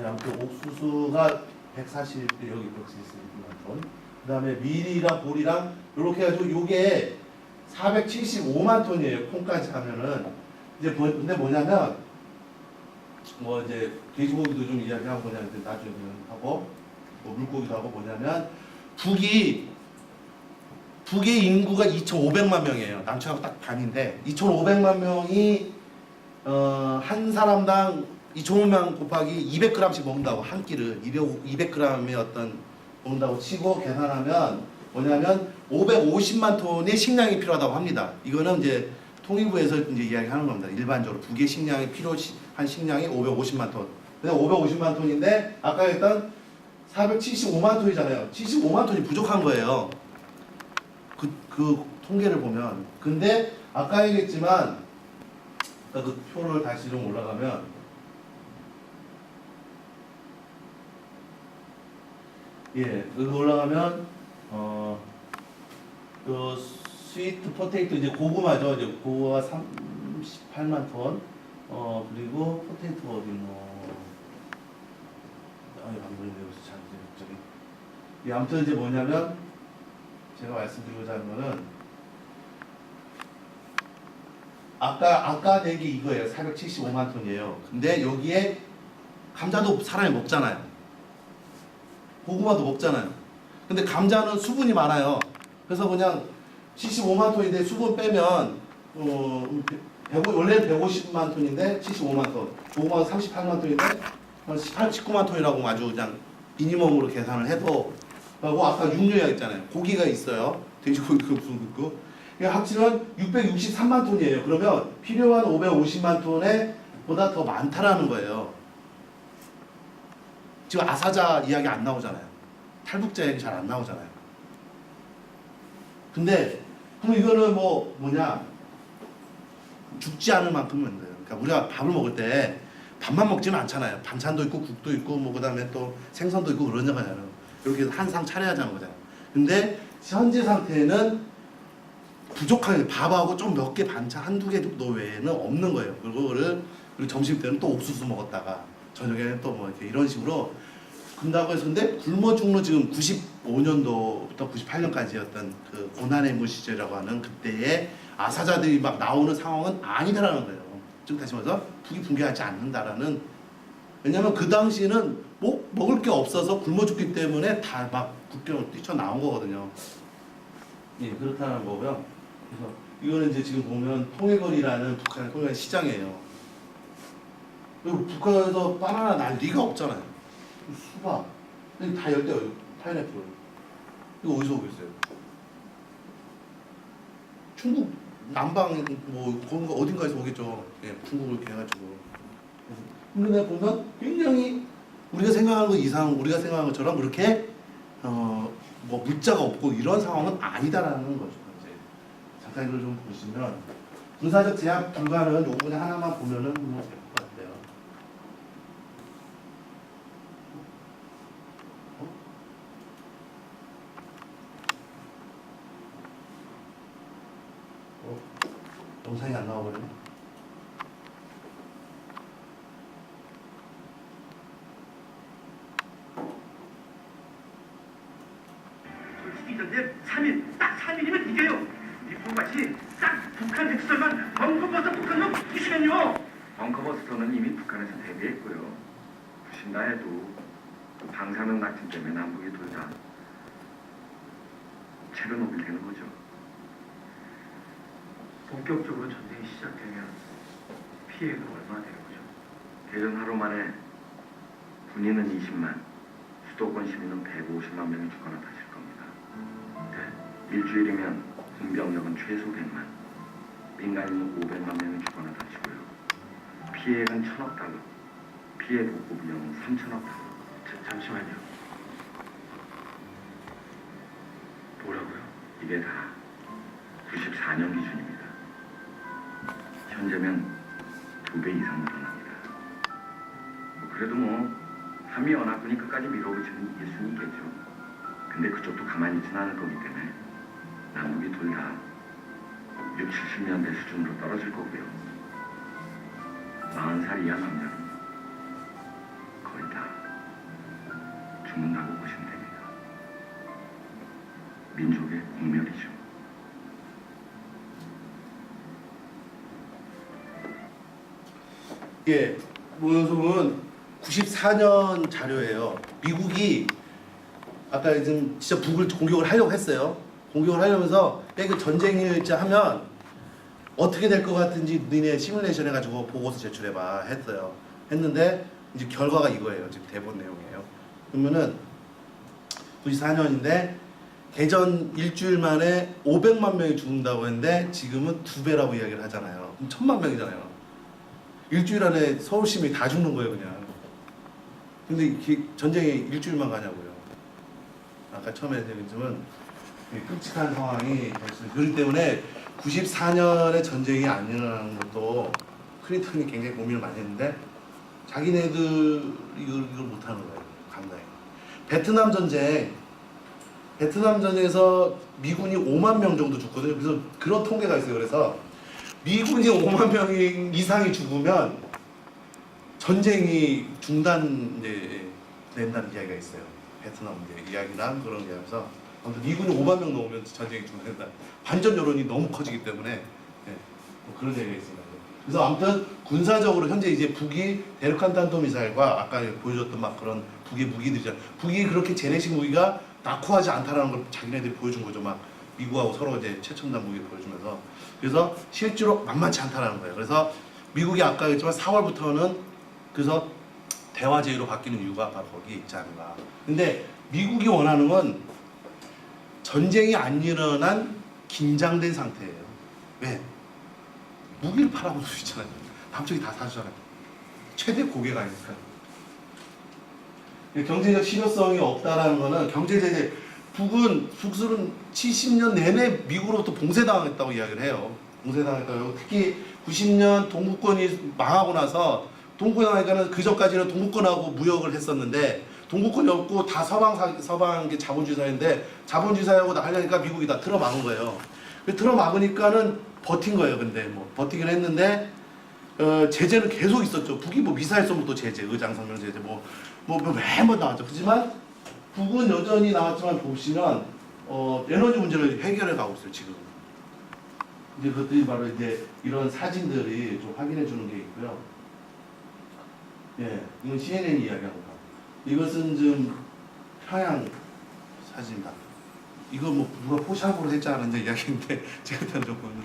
아무튼 옥수수가 140 여기 140만 톤. 그다음에 밀이랑 보리랑 이렇게 해가지고 요게 475만 톤이에요. 콩까지 하면은 이제 근데 뭐냐면 뭐 이제 돼지고기도 좀 이야기하고 그냥 나중에 하고 뭐 물고기도 하고 뭐냐면 북의 인구가 2,500만 명이에요. 남쪽하고 딱 반인데 2,500만 명이 한 사람당 2,500만 곱하기 200g씩 먹는다고 한 끼를 200g의 어떤 먹는다고 치고 계산하면 뭐냐면 550만 톤의 식량이 필요하다고 합니다. 이거는 이제 통일부에서 이제 이야기하는 겁니다. 일반적으로 북의 식량이 필요한 식량이 550만 톤. 근데 550만 톤인데 아까 했던 475만 톤이잖아요. 75만 톤이 부족한 거예요. 그 통계를 보면. 근데 아까 얘기했지만 그 표를 다시 좀 올라가면 여기 올라가면 그 스위트 포테이토 이제 고구마죠. 이제 고구마 38만 톤. 그리고 포테이토 어디 안 보이는데 여기서 잘 저기. 아무튼 이제 뭐냐면 제가 말씀드리고자 하는 거는 아까 얘기 이거예요. 475만 톤이에요. 근데 여기에 감자도 사람이 먹잖아요. 고구마도 먹잖아요. 근데 감자는 수분이 많아요. 그래서 그냥 75만 톤인데 수분 빼면 원래는 150만 톤인데 75만 톤. 고구마가 38만 톤인데 19만 톤이라고 아주 그냥 미니멈으로 계산을 해도 그리고 아까 육류약 있잖아요. 고기가 있어요. 돼지고기 무슨 있고. 합치면 663만 톤이에요. 그러면 필요한 550만 톤에 보다 더 많다라는 거예요. 지금 아사자 이야기 안 나오잖아요. 탈북자 이야기 잘 안 나오잖아요. 근데 그럼 이거는 뭐냐 죽지 않을 만큼은 돼요. 그러니까 우리가 밥을 먹을 때 밥만 먹지는 않잖아요. 반찬도 있고 국도 있고 뭐 그다음에 또 생선도 있고 그런 거잖아요. 이렇게 한 상 차려야 하는 거잖아요. 근데 현재 상태는 부족한 밥하고 좀 몇 개 반찬 한두 개 정도 외에는 없는 거예요. 그리고 점심 때는 또 옥수수 먹었다가 저녁에는 또 뭐 이렇게 이런 식으로 근다고 해서 근데 굶어 죽는 지금 95년도부터 98년까지였던 그 고난의 무 시절이라고 하는 그때의 아사자들이 막 나오는 상황은 아니다라는 거예요. 즉 다시 말해서 북이 붕괴하지 않는다라는 왜냐면 그 당시에는 먹을 게 없어서 굶어 죽기 때문에 다 막 국경을 뛰쳐나온 거거든요. 예, 그렇다는 거고요. 그래서 이거는 이제 지금 보면 통일거리라는 북한의 통일거리 시장이에요. 그리고 북한에서 바나나 날 리가 없잖아요. 수박, 여기 다 열대요. 파인애플. 이거 어디서 오고 있어요? 중국 남방 뭐 그런 거 어딘가에서 오겠죠. 예, 중국을 이렇게 해가지고. 근데 내가 보면 굉장히 우리가 생각하는 것 이상 우리가 생각하는 것처럼 그렇게 뭐 물자가 없고 이런 상황은 아니다라는 거죠. 이제 잠깐 이걸 좀 보시면 군사적 제약 불가는 요 부분에 하나만 보면은 뭐 될 것 같아요. 영상이 안 나와버리네. 솔직히 전제 3일, 딱 3일이면 이겨요. 일본같이 딱 북한 핵설만 벙커버스 북한으로 부시면요. 벙커버스터는 이미 북한에서 대비했고요. 부신다 해도 방사능 낙진 때문에 남북이 둘 다 체르노빌 되는 거죠. 본격적으로 전쟁이 시작되면 피해가 얼마나 되는 거죠? 대전 하루 만에 군인은 20만, 수도권 시민은 150만 명이 죽거나 다칠 겁니다. 네. 일주일이면 군병력은 최소 100만, 민간인은 500만 명이 죽거나 다치고요. 피해액은 1,000억 달러, 피해 복구 비용은 3,000억 달러. 잠시만요. 뭐라고요? 이게 다 94년 기준입니다. 현재면 2배 이상 늘어납니다. 그래도 한미 연합군이 끝까지 밀어붙이는 이길 수는 있겠죠. 근데 그쪽도 가만히 있지는 않을 거기 때문에 남북이 둘 다 60, 70년대 수준으로 떨어질 거고요. 40살 이하 남자는 거의 다 죽는다고 보시면 됩니다. 민족의 공멸이죠. 예, 모형송은 94년 자료예요. 미국이 아까 지금 진짜 북을 공격을 하려고 했어요. 공격을 하려면서 이거 전쟁일자 하면 어떻게 될 것 같은지 니네 시뮬레이션 해가지고 보고서 제출해봐 했어요. 했는데 이제 결과가 이거예요. 지금 대본 내용이에요. 그러면은 94년인데 개전 일주일 만에 500만 명이 죽는다고 했는데 지금은 2배라고 이야기를 하잖아요. 그럼 1000만 명이잖아요. 일주일 안에 서울 시민이 다 죽는 거예요, 그냥. 근데 이게 전쟁이 일주일만 가냐고요. 아까 처음에 얘기했지만 끔찍한 상황이 됐어요. 그렇기 때문에 94년에 전쟁이 안 일어나는 것도 클린턴이 굉장히 고민을 많이 했는데 자기네들 이걸 못하는 거예요. 감당이. 베트남 전쟁에서 미군이 5만 명 정도 죽거든요. 그래서 그런 통계가 있어요. 그래서 미군이 5만 명 이상이 죽으면 전쟁이 중단된다는 이야기가 있어요. 베트남 이야기랑 그런 이야기에서 아무튼 미군이 5만 명 넘으면 전쟁이 중단된다. 반전 여론이 너무 커지기 때문에 뭐 그런 얘기가 있습니다. 그래서 아무튼 군사적으로 현재 이제 북이 대륙간 탄도 미사일과 아까 보여줬던 막 그런 북의 무기들이잖아요. 북이 그렇게 재래식 무기가 낙후하지 않다라는 걸 자기네들이 보여준 거죠. 막 미국하고 서로 이제 최첨단 무기를 보여주면서. 그래서 실제로 만만치 않다라는 거예요. 그래서 미국이 아까 했지만 4월부터는 그래서 대화제의로 바뀌는 이유가 바로 거기 있지 않나. 근데 미국이 원하는 건 전쟁이 안 일어난 긴장된 상태예요. 왜? 무기를 팔아볼 수 있잖아요. 남쪽이 다 사주잖아요. 최대 고객 아닙니까? 경제적 실효성이 없다라는 거는 경제적 북은 70년 내내 미국으로부터 봉쇄당했다고 이야기를 해요. 봉쇄당했다고. 특히 90년 동구권이 망하고 나서 동구권 하니까는 그전까지는 동구권하고 무역을 했었는데 동구권이 없고 다 서방 자본주의사인데 자본주의사하고 하려니까 미국이 다 틀어막은 거예요. 틀어막으니까는 버틴 거예요. 근데 뭐 버티긴 했는데 제재는 계속 있었죠. 북이 뭐 미사일 쏘면 또 제재, 의장성명 제재 매번 나왔죠. 하지만 북은 여전히 나왔지만 보시면 에너지 문제를 해결해 가고 있어요. 지금. 이제 그것들이 바로 이제 이런 사진들이 좀 확인해 주는 게 있고요. 예, 이건 CNN이 이야기한 겁니다. 이것은 지금 평양 사진입니다. 이거 뭐 누가 포샵으로 했지 않았냐 이야기인데 제가 일단 조금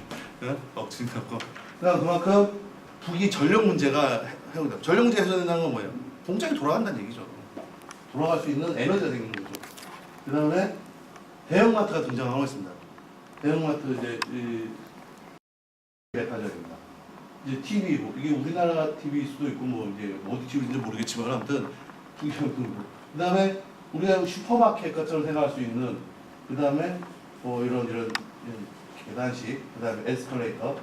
억지다고. 그만큼 북이 전력 문제가 해결된다. 전력 문제 해소된다는 건 뭐예요? 공장이 돌아간다는 얘기죠. 돌아갈 수 있는 에너지가 생기는 거죠. 그 다음에 대형마트가 등장하고 있습니다. 대형마트 이제 백화점입니다. 이제 TV 이게 우리나라 TV일 수도 있고 뭐 이제 어디 TV인지 모르겠지만 아무튼 그 다음에 우리가 슈퍼마켓 것처럼 생각할 수 있는 그 다음에 뭐 이런 계단식 그 다음에 에스컬레이터.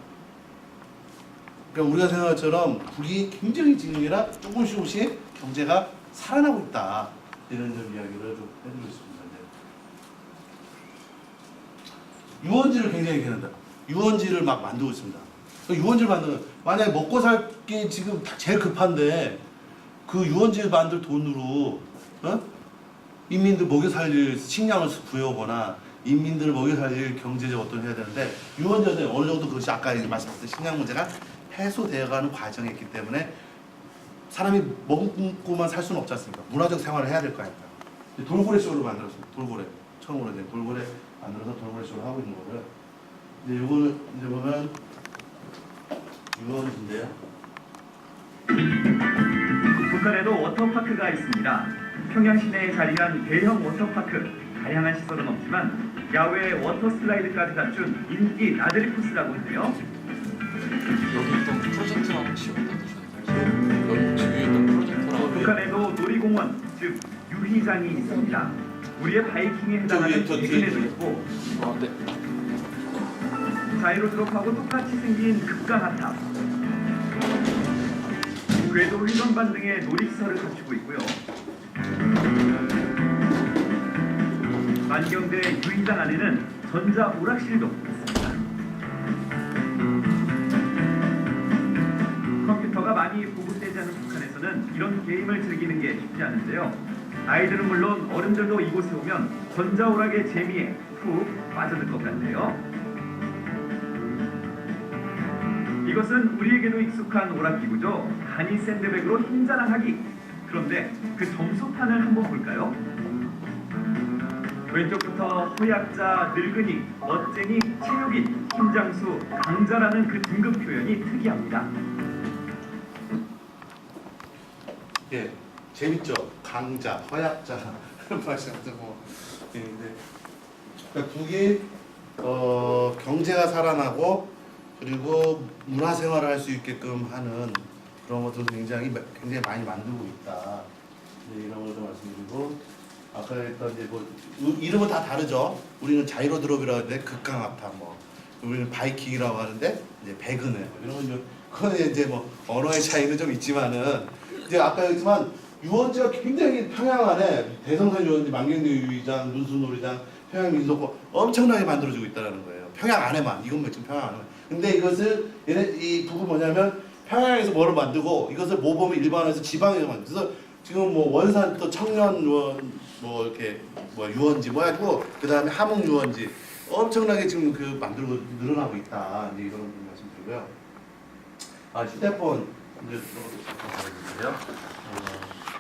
그러니까 우리가 생각한 것처럼 북이 굉장히 지금이라 조금씩 경제가 살아나고 있다 이런 좀 이야기를 좀 해드리고 있습니다. 유원지를 굉장히 얘기한다. 유원지를 막 만들고 있습니다. 유원지를 만드는 만약에 먹고 살기 지금 제일 급한데 그 유원지를 만들 돈으로 인민들 먹여 살릴 식량을 부여하거나 인민들을 먹여 살릴 경제적 어떤 해야 되는데 유원지는 어느 정도 그것이 아까 말씀드렸던 식량 문제가 해소되어가는 과정이 있기 때문에 사람이 먹고만 살 수는 없지 않습니까? 문화적 생활을 해야 될 거 아닙니까? 돌고래 쇼를 만들었습니다. 돌고래. 처음으로 이제 돌고래 만들어서 돌고래 쇼를 하고 있는 거고요. 이제 요거는 이제 보면 유원지인데요. 북한에도 워터파크가 있습니다. 평양 시내에 자리한 대형 워터파크. 다양한 시설은 없지만 야외 워터슬라이드까지 갖춘 인기 나들이 코스라고 하는데요. 여기 있던 프로젝트랑 혹시 어디다 두셨나요? 여기 뒤에 있던 프로젝트랑 북한에도 놀이공원, 즉 유희장이 있습니다. 우리의 바이킹에 해당하는 저기, 대신에도 있고 네. 자이로드롭하고 똑같이 생긴 급강하탑, 궤도 휘건반 등의 놀이시설을 갖추고 있고요. 만경대 유희장 안에는 전자 오락실도 있습니다. 컴퓨터가 많이 보급되지 않은 북한에서는 이런 게임을 즐기는 게 쉽지 않은데요. 아이들은 물론 어른들도 이곳에 오면 전자오락의 재미에 푹 빠져들 것 같네요. 이것은 우리에게도 익숙한 오락기구죠. 간이 샌드백으로 힘자랑하기. 그런데 그 점수판을 한번 볼까요? 왼쪽부터 허약자, 늙은이, 멋쟁이, 체육인, 힘장수, 강자라는 그 등급 표현이 특이합니다. 예, 재밌죠. 강자, 허약자 말씀하셔서 뭐 있는데, 그러니까 북이 경제가 살아나고 그리고 문화 생활을 할 수 있게끔 하는 그런 것들을 굉장히 많이 만들고 있다. 이제 이런 것도 말씀드리고. 아까 했던 이제 뭐 이름은 다 다르죠. 우리는 자이로드롭이라고 하는데 극강압탑, 뭐 우리는 바이킹이라고 하는데 이제 배그네. 이런 건 그거는 이제 뭐 언어의 차이는 좀 있지만은 이제 아까 했지만 유원지가 굉장히 평양 안에 대성산 유원지, 만경대 유의장, 눈수놀이장, 평양 민속고 엄청나게 만들어지고 있다는 거예요. 평양 안에만 이건 지금 평양 안에만. 근데 이것을 이 북은 뭐냐면 평양에서 뭐를 만들고 이것을 모범 일반에서 지방에서 만들고. 그래서 지금 뭐 원산 또 청년 유원 뭐 이렇게 뭐 유원지 뭐 해가지고 그 다음에 함흥 유원지 엄청나게 지금 그 만들고 늘어나고 있다. 이제 이런 말씀드리고요. 아, 휴대폰 이제 보여드릴게요.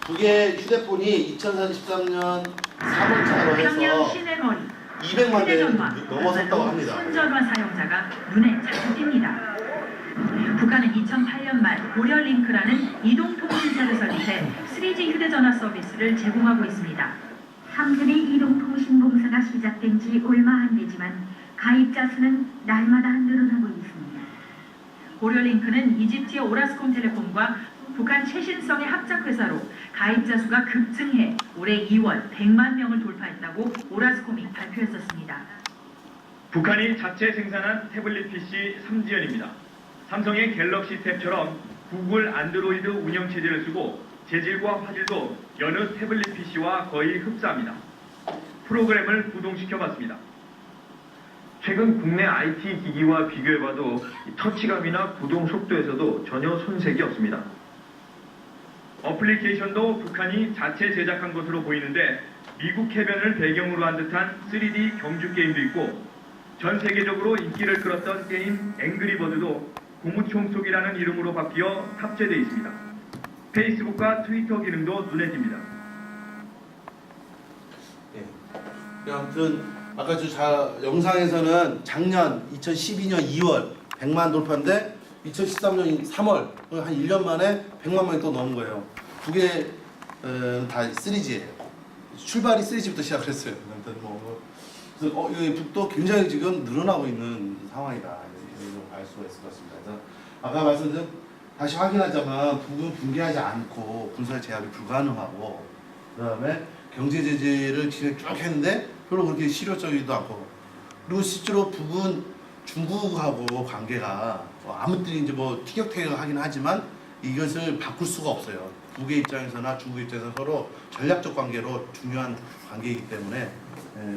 북의 휴대폰이 2013년 3월차로 평양 해서 시내 거리 200만 대 휴대전화, 넘어섰다고 합니다. 손전화 사용자가 눈에 자주 띕니다. 북한은 2008년 말 고려링크라는 이동통신사를 설립해 3G 휴대전화 서비스를 제공하고 있습니다. 3년의 이동통신공사가 시작된 지 얼마 안 되지만 가입자 수는 날마다 늘어나고 있습니다. 고려링크는 이집트의 오라스콤텔레콤과 북한 최신성의 합작회사로 가입자 수가 급증해 올해 2월 100만 명을 돌파했다고 오라스콤이 발표했었습니다. 북한이 자체 생산한 태블릿 PC 3지연입니다. 삼성의 갤럭시 탭처럼 구글 안드로이드 운영체제를 쓰고 재질과 화질도 여느 태블릿 PC와 거의 흡사합니다. 프로그램을 구동시켜봤습니다. 최근 국내 IT 기기와 비교해봐도 터치감이나 구동 속도에서도 전혀 손색이 없습니다. 어플리케이션도 북한이 자체 제작한 것으로 보이는데 미국 해변을 배경으로 한 듯한 3D 경주 게임도 있고 전 세계적으로 인기를 끌었던 게임 앵그리버드도 고무총 속이라는 이름으로 바뀌어 탑재되어 있습니다. 페이스북과 트위터 기능도 눈에 띕니다. 예. 아무튼 아까 영상에서는 작년 2012년 2월 100만 돌파인데 2013년 3월 한 1년 만에 100만 명이 또 넘은 거예요. 북에 다 3G예요. 출발이 3G부터 시작을 했어요. 그래서 이 북도 굉장히 지금 늘어나고 있는 상황이다. 이렇게 알 수가 있을 것 같습니다. 그래서 아까 말씀드린 다시 확인하자면 북은 붕괴하지 않고 군사 제압이 불가능하고 그다음에 경제 제재를 진행 쭉 했는데 별로 그렇게 실효적이지도 않고 그리고 실제로 북은 중국하고 관계가 아무튼 이제 뭐 티격태격하긴 하지만 이것을 바꿀 수가 없어요. 북의 입장에서나 중국 입장에서 서로 전략적 관계로 중요한 관계이기 때문에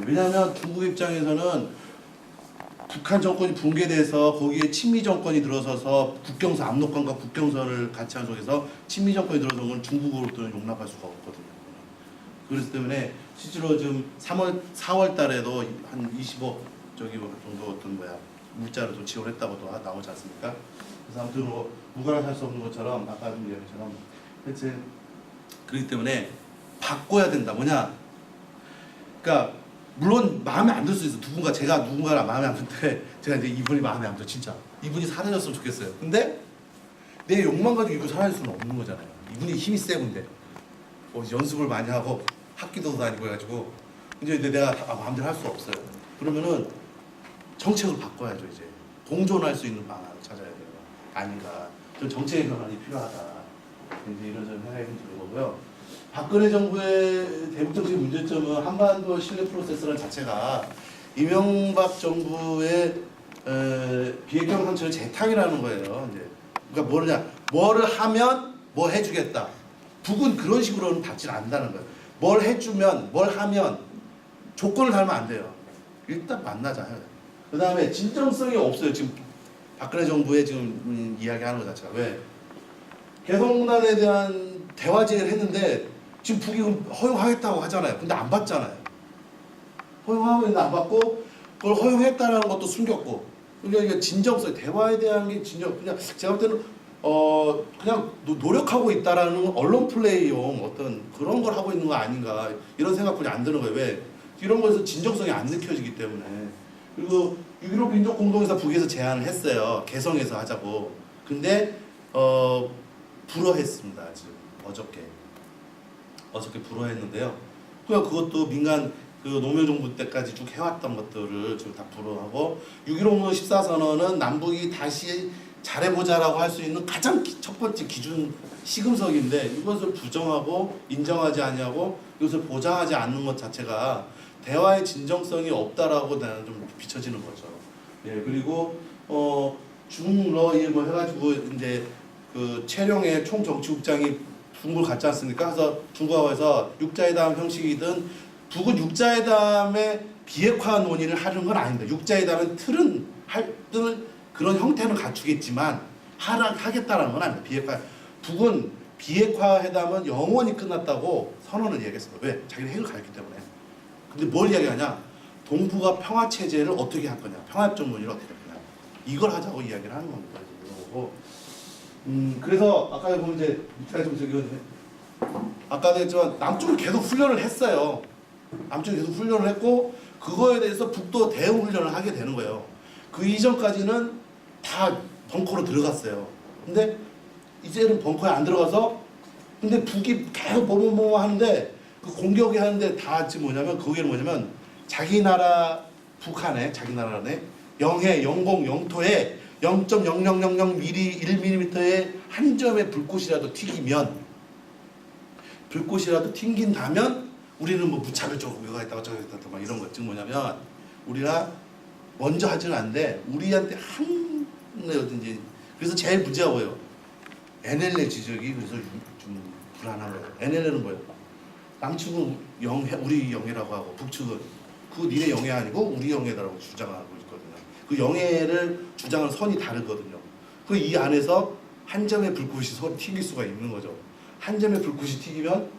왜냐하면 중국 입장에서는 북한 정권이 붕괴돼서 거기에 친미 정권이 들어서서 국경선 압록강과 국경선을 같이 한 속에서 친미 정권이 들어선 건 중국으로부터는 용납할 수가 없거든요. 그렇기 때문에 실제로 지금 4월 달에도 한 20억 정도 어떤 물자를 좀 지원했다고도 나오지 않습니까? 그래서 아무튼 뭐 무관할 수 없는 것처럼 아까 이야기처럼 그렇지. 그렇기 때문에 바꿔야 된다. 뭐냐? 그러니까 물론 마음에 안 들 수 있어. 제가 누군가가 마음에 안 드는데 제가 이제 이분이 마음에 안 들어 진짜. 이분이 사라졌으면 좋겠어요. 근데 내 욕만 가지고 이분 사라질 수는 없는 거잖아요. 이분이 힘이 세군데 연습을 많이 하고 학기도 다니고 해가지고 이제 내가 마음대로 할 수 없어요. 그러면은 정책을 바꿔야죠. 이제 공존할 수 있는 방안을 찾아야 돼요. 아닌가. 좀 정책의 변환이 필요하다. 이제 이런 생각이 드는 거고요. 박근혜 정부의 대북정책 문제점은 한반도 신뢰 프로세스라는 자체가 이명박 정부의 비핵경 상처를 재탕이라는 거예요. 이제 그러니까 뭐를 하면 뭐 해주겠다. 북은 그런 식으로는 받지 않는다는 거예요. 뭘 해주면 뭘 하면 조건을 달면 안 돼요. 일단 만나자. 그 다음에 진정성이 없어요. 지금 박근혜 정부의 지금 이야기하는 것 자체가 왜 개성공단에 대한 대화 제의를 했는데 지금 북이 허용하겠다고 하잖아요. 근데 안 받잖아요. 허용하고 있는데 안 받고 그걸 허용했다는 것도 숨겼고 그러니까 진정성 대화에 대한 게 그냥 제가 볼 때는 그냥 노력하고 있다라는 언론 플레이용 어떤 그런 걸 하고 있는 거 아닌가 이런 생각뿐이 안 드는 거예요. 왜? 이런 거에서 진정성이 안 느껴지기 때문에. 그리고 6.15 민족공동회사 북에서 제안을 했어요. 개성에서 하자고. 근데 불허했습니다. 지금 어저께 불허했는데요. 그냥 그것도 민간 노무현 정부 때까지 쭉 해왔던 것들을 지금 다 불허하고 6.15 14선언은 남북이 다시 잘해보자라고 할 수 있는 가장 첫 번째 기준 시금석인데 이것을 부정하고 인정하지 아니하고 이것을 보장하지 않는 것 자체가 대화의 진정성이 없다라고 나는 좀 비춰지는 거죠. 예, 그리고 중러 뭐 해가지고 이제 그 최룡의 총정치국장이 중국을 갔지 않습니까? 그래서 중국하고서 육자회담 형식이든 북은 육자회담의 비핵화 논의를 하는 건 아닙니다. 육자회담은 틀은 그런 형태는 갖추겠지만 하겠다라는 건 아닙니다. 북은 비핵화 회담은 영원히 끝났다고 선언을 얘기했습니다. 왜? 자기는 핵을 가졌기 때문에. 근데 뭘 이야기하냐? 동북아 평화 체제를 어떻게 할 거냐? 평화협정 논의를 어떻게 할 거냐? 이걸 하자고 이야기를 하는 겁니다. 그래서 아까 보면 이제 아까도 했지만 남쪽을 계속 훈련을 했어요. 남쪽이 계속 훈련을 했고 그거에 대해서 북도 대응 훈련을 하게 되는 거예요. 그 이전까지는 다 벙커로 들어갔어요. 근데 이제는 벙커에 안 들어가서 근데 북이 계속 뭐뭐 하는데 그 공격이 하는데 다 지금 뭐냐면 자기 나라 북한에 자기 나라 안에 영해 영공 영토에 0.0000mm1mm의 한 점의 불꽃이라도 튕긴다면 우리는 뭐 무차별적으로 이거 했다가 저거 했다가 막 이런 거 지금 뭐냐면 우리가 먼저 하지는 않는데 우리한테 어딘지 그래서 제일 문제가 뭐예요? NLL 지적이 그래서 좀 불안한 거예요. NLL은 뭐예요? 남측은 우리 영해라고 하고 북측은 그 니네 영해 아니고 우리 영해라고 주장하고 있거든요. 그 영해를 주장하는 선이 다르거든요. 그 이 안에서 한 점의 불꽃이 튀길 수가 있는 거죠. 한 점의 불꽃이 튀기면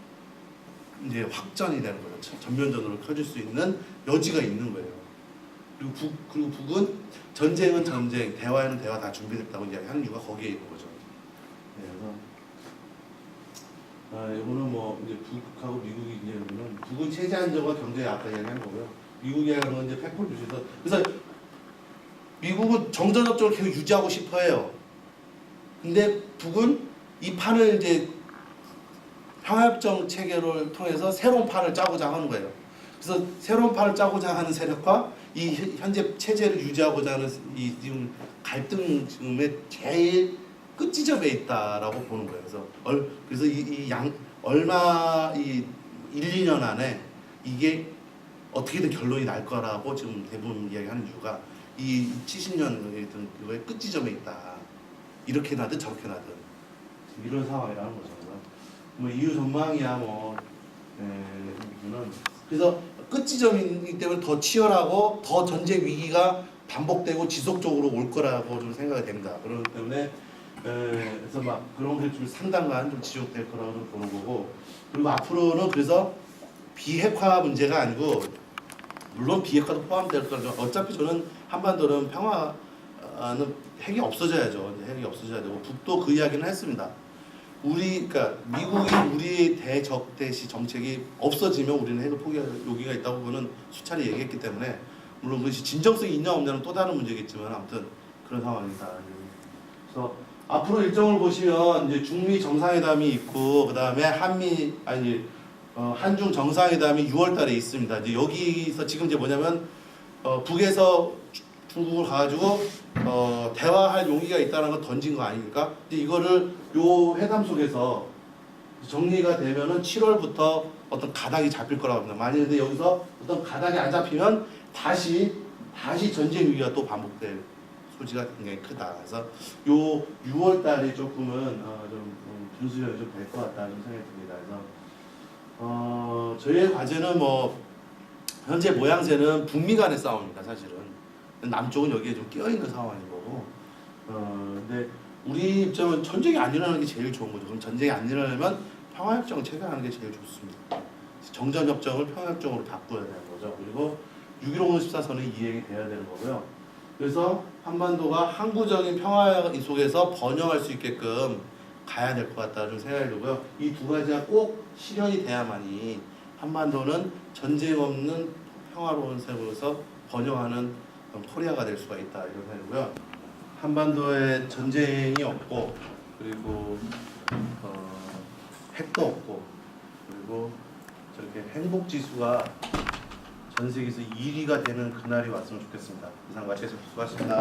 이제 확전이 되는 거예요. 전면전으로 켜질 수 있는 여지가 있는 거예요. 그리고 북은 전쟁은 전쟁, 대화에는 대화 다 준비됐다고 이야기하는 이유가 거기에 있는 거죠. 네, 그래서 이거는 뭐 이제 북하고 미국이 이제 그러면 북은 체제 안정과 경제 아까 이야기한 거고요. 미국이 하는 건 이제 팩포 주시서 그래서 미국은 정전 협정을 계속 유지하고 싶어해요. 근데 북은 이 판을 이제 평화협정 체계를 통해서 새로운 판을 짜고자 하는 거예요. 그래서 새로운 판을 짜고자 하는 세력과 이 현재 체제를 유지하고자 하는 이 지금 갈등의 제일 끝지점에 있다라고 보는 거예요. 그래서 얼마 1, 2년 안에 이게 어떻게든 결론이 날 거라고 지금 대부분 이야기하는 이유가 이 70년의 그거의 끝지점에 있다. 이렇게 나든 저렇게 나든 이런 상황이라는 거죠. 뭐 이유 전망이야 뭐 그래서 끝지점이기 때문에 더 치열하고 더 전쟁 위기가 반복되고 지속적으로 올 거라고 좀 생각이 됩니다. 그렇기 때문에 그래서 막 그런 게 좀 상당한 좀 지속될 거라고 좀 보는 거고 그리고 앞으로는 그래서 비핵화 문제가 아니고 물론 비핵화도 포함될 거죠. 어차피 저는 한반도는 평화는 핵이 없어져야죠. 핵이 없어져야 되고 북도 그 이야기는 했습니다. 그러니까 미국이 우리 대적대시 정책이 없어지면 우리는 핵을 포기할 용기가 있다고 그는 수차례 얘기했기 때문에 물론 그것이 진정성이 있냐 없냐는 또 다른 문제겠지만 아무튼 그런 상황이다. 그래서 앞으로 일정을 보시면 이제 중미 정상회담이 있고 그 다음에 한중 정상회담이 6월달에 있습니다. 이제 여기서 지금 이제 뭐냐면 북에서 중국을 가가지고 대화할 용기가 있다는 걸 던진 거 아닙니까? 근데 이거를 요 회담 속에서 정리가 되면은 7월부터 어떤 가닥이 잡힐 거라고 합니다. 만약에 근데 여기서 어떤 가닥이 안 잡히면 다시 전쟁 위기가 또 반복될 소지가 굉장히 크다. 그래서 요 6월 달이 조금은 좀 분수령이 좀 될 것 같다는 생각이 듭니다. 그래서 저희의 과제는 뭐 현재 모양새는 북미 간의 싸움입니다. 사실은 남쪽은 여기에 좀 끼어 있는 상황인 거고. 근데 우리 입장은 전쟁이 안 일어나는 게 제일 좋은 거죠. 그럼 전쟁이 안 일어나면 평화협정을 체결하는 게 제일 좋습니다. 정전협정을 평화협정으로 바꿔야 되는 거죠. 그리고 6.15 14선이 이행이 돼야 되는 거고요. 그래서 한반도가 항구적인 평화 속에서 번영할 수 있게끔 가야 될 것 같다는 생각이 들고요. 이 두 가지가 꼭 실현이 돼야만이 한반도는 전쟁 없는 평화로운 세계에서 번영하는 코리아가 될 수가 있다 이런 생각이고요. 한반도에 전쟁이 없고 그리고 핵도 없고 그리고 저렇게 행복 지수가 전 세계에서 1위가 되는 그날이 왔으면 좋겠습니다. 이상 마치겠습니다. 수고하셨습니다.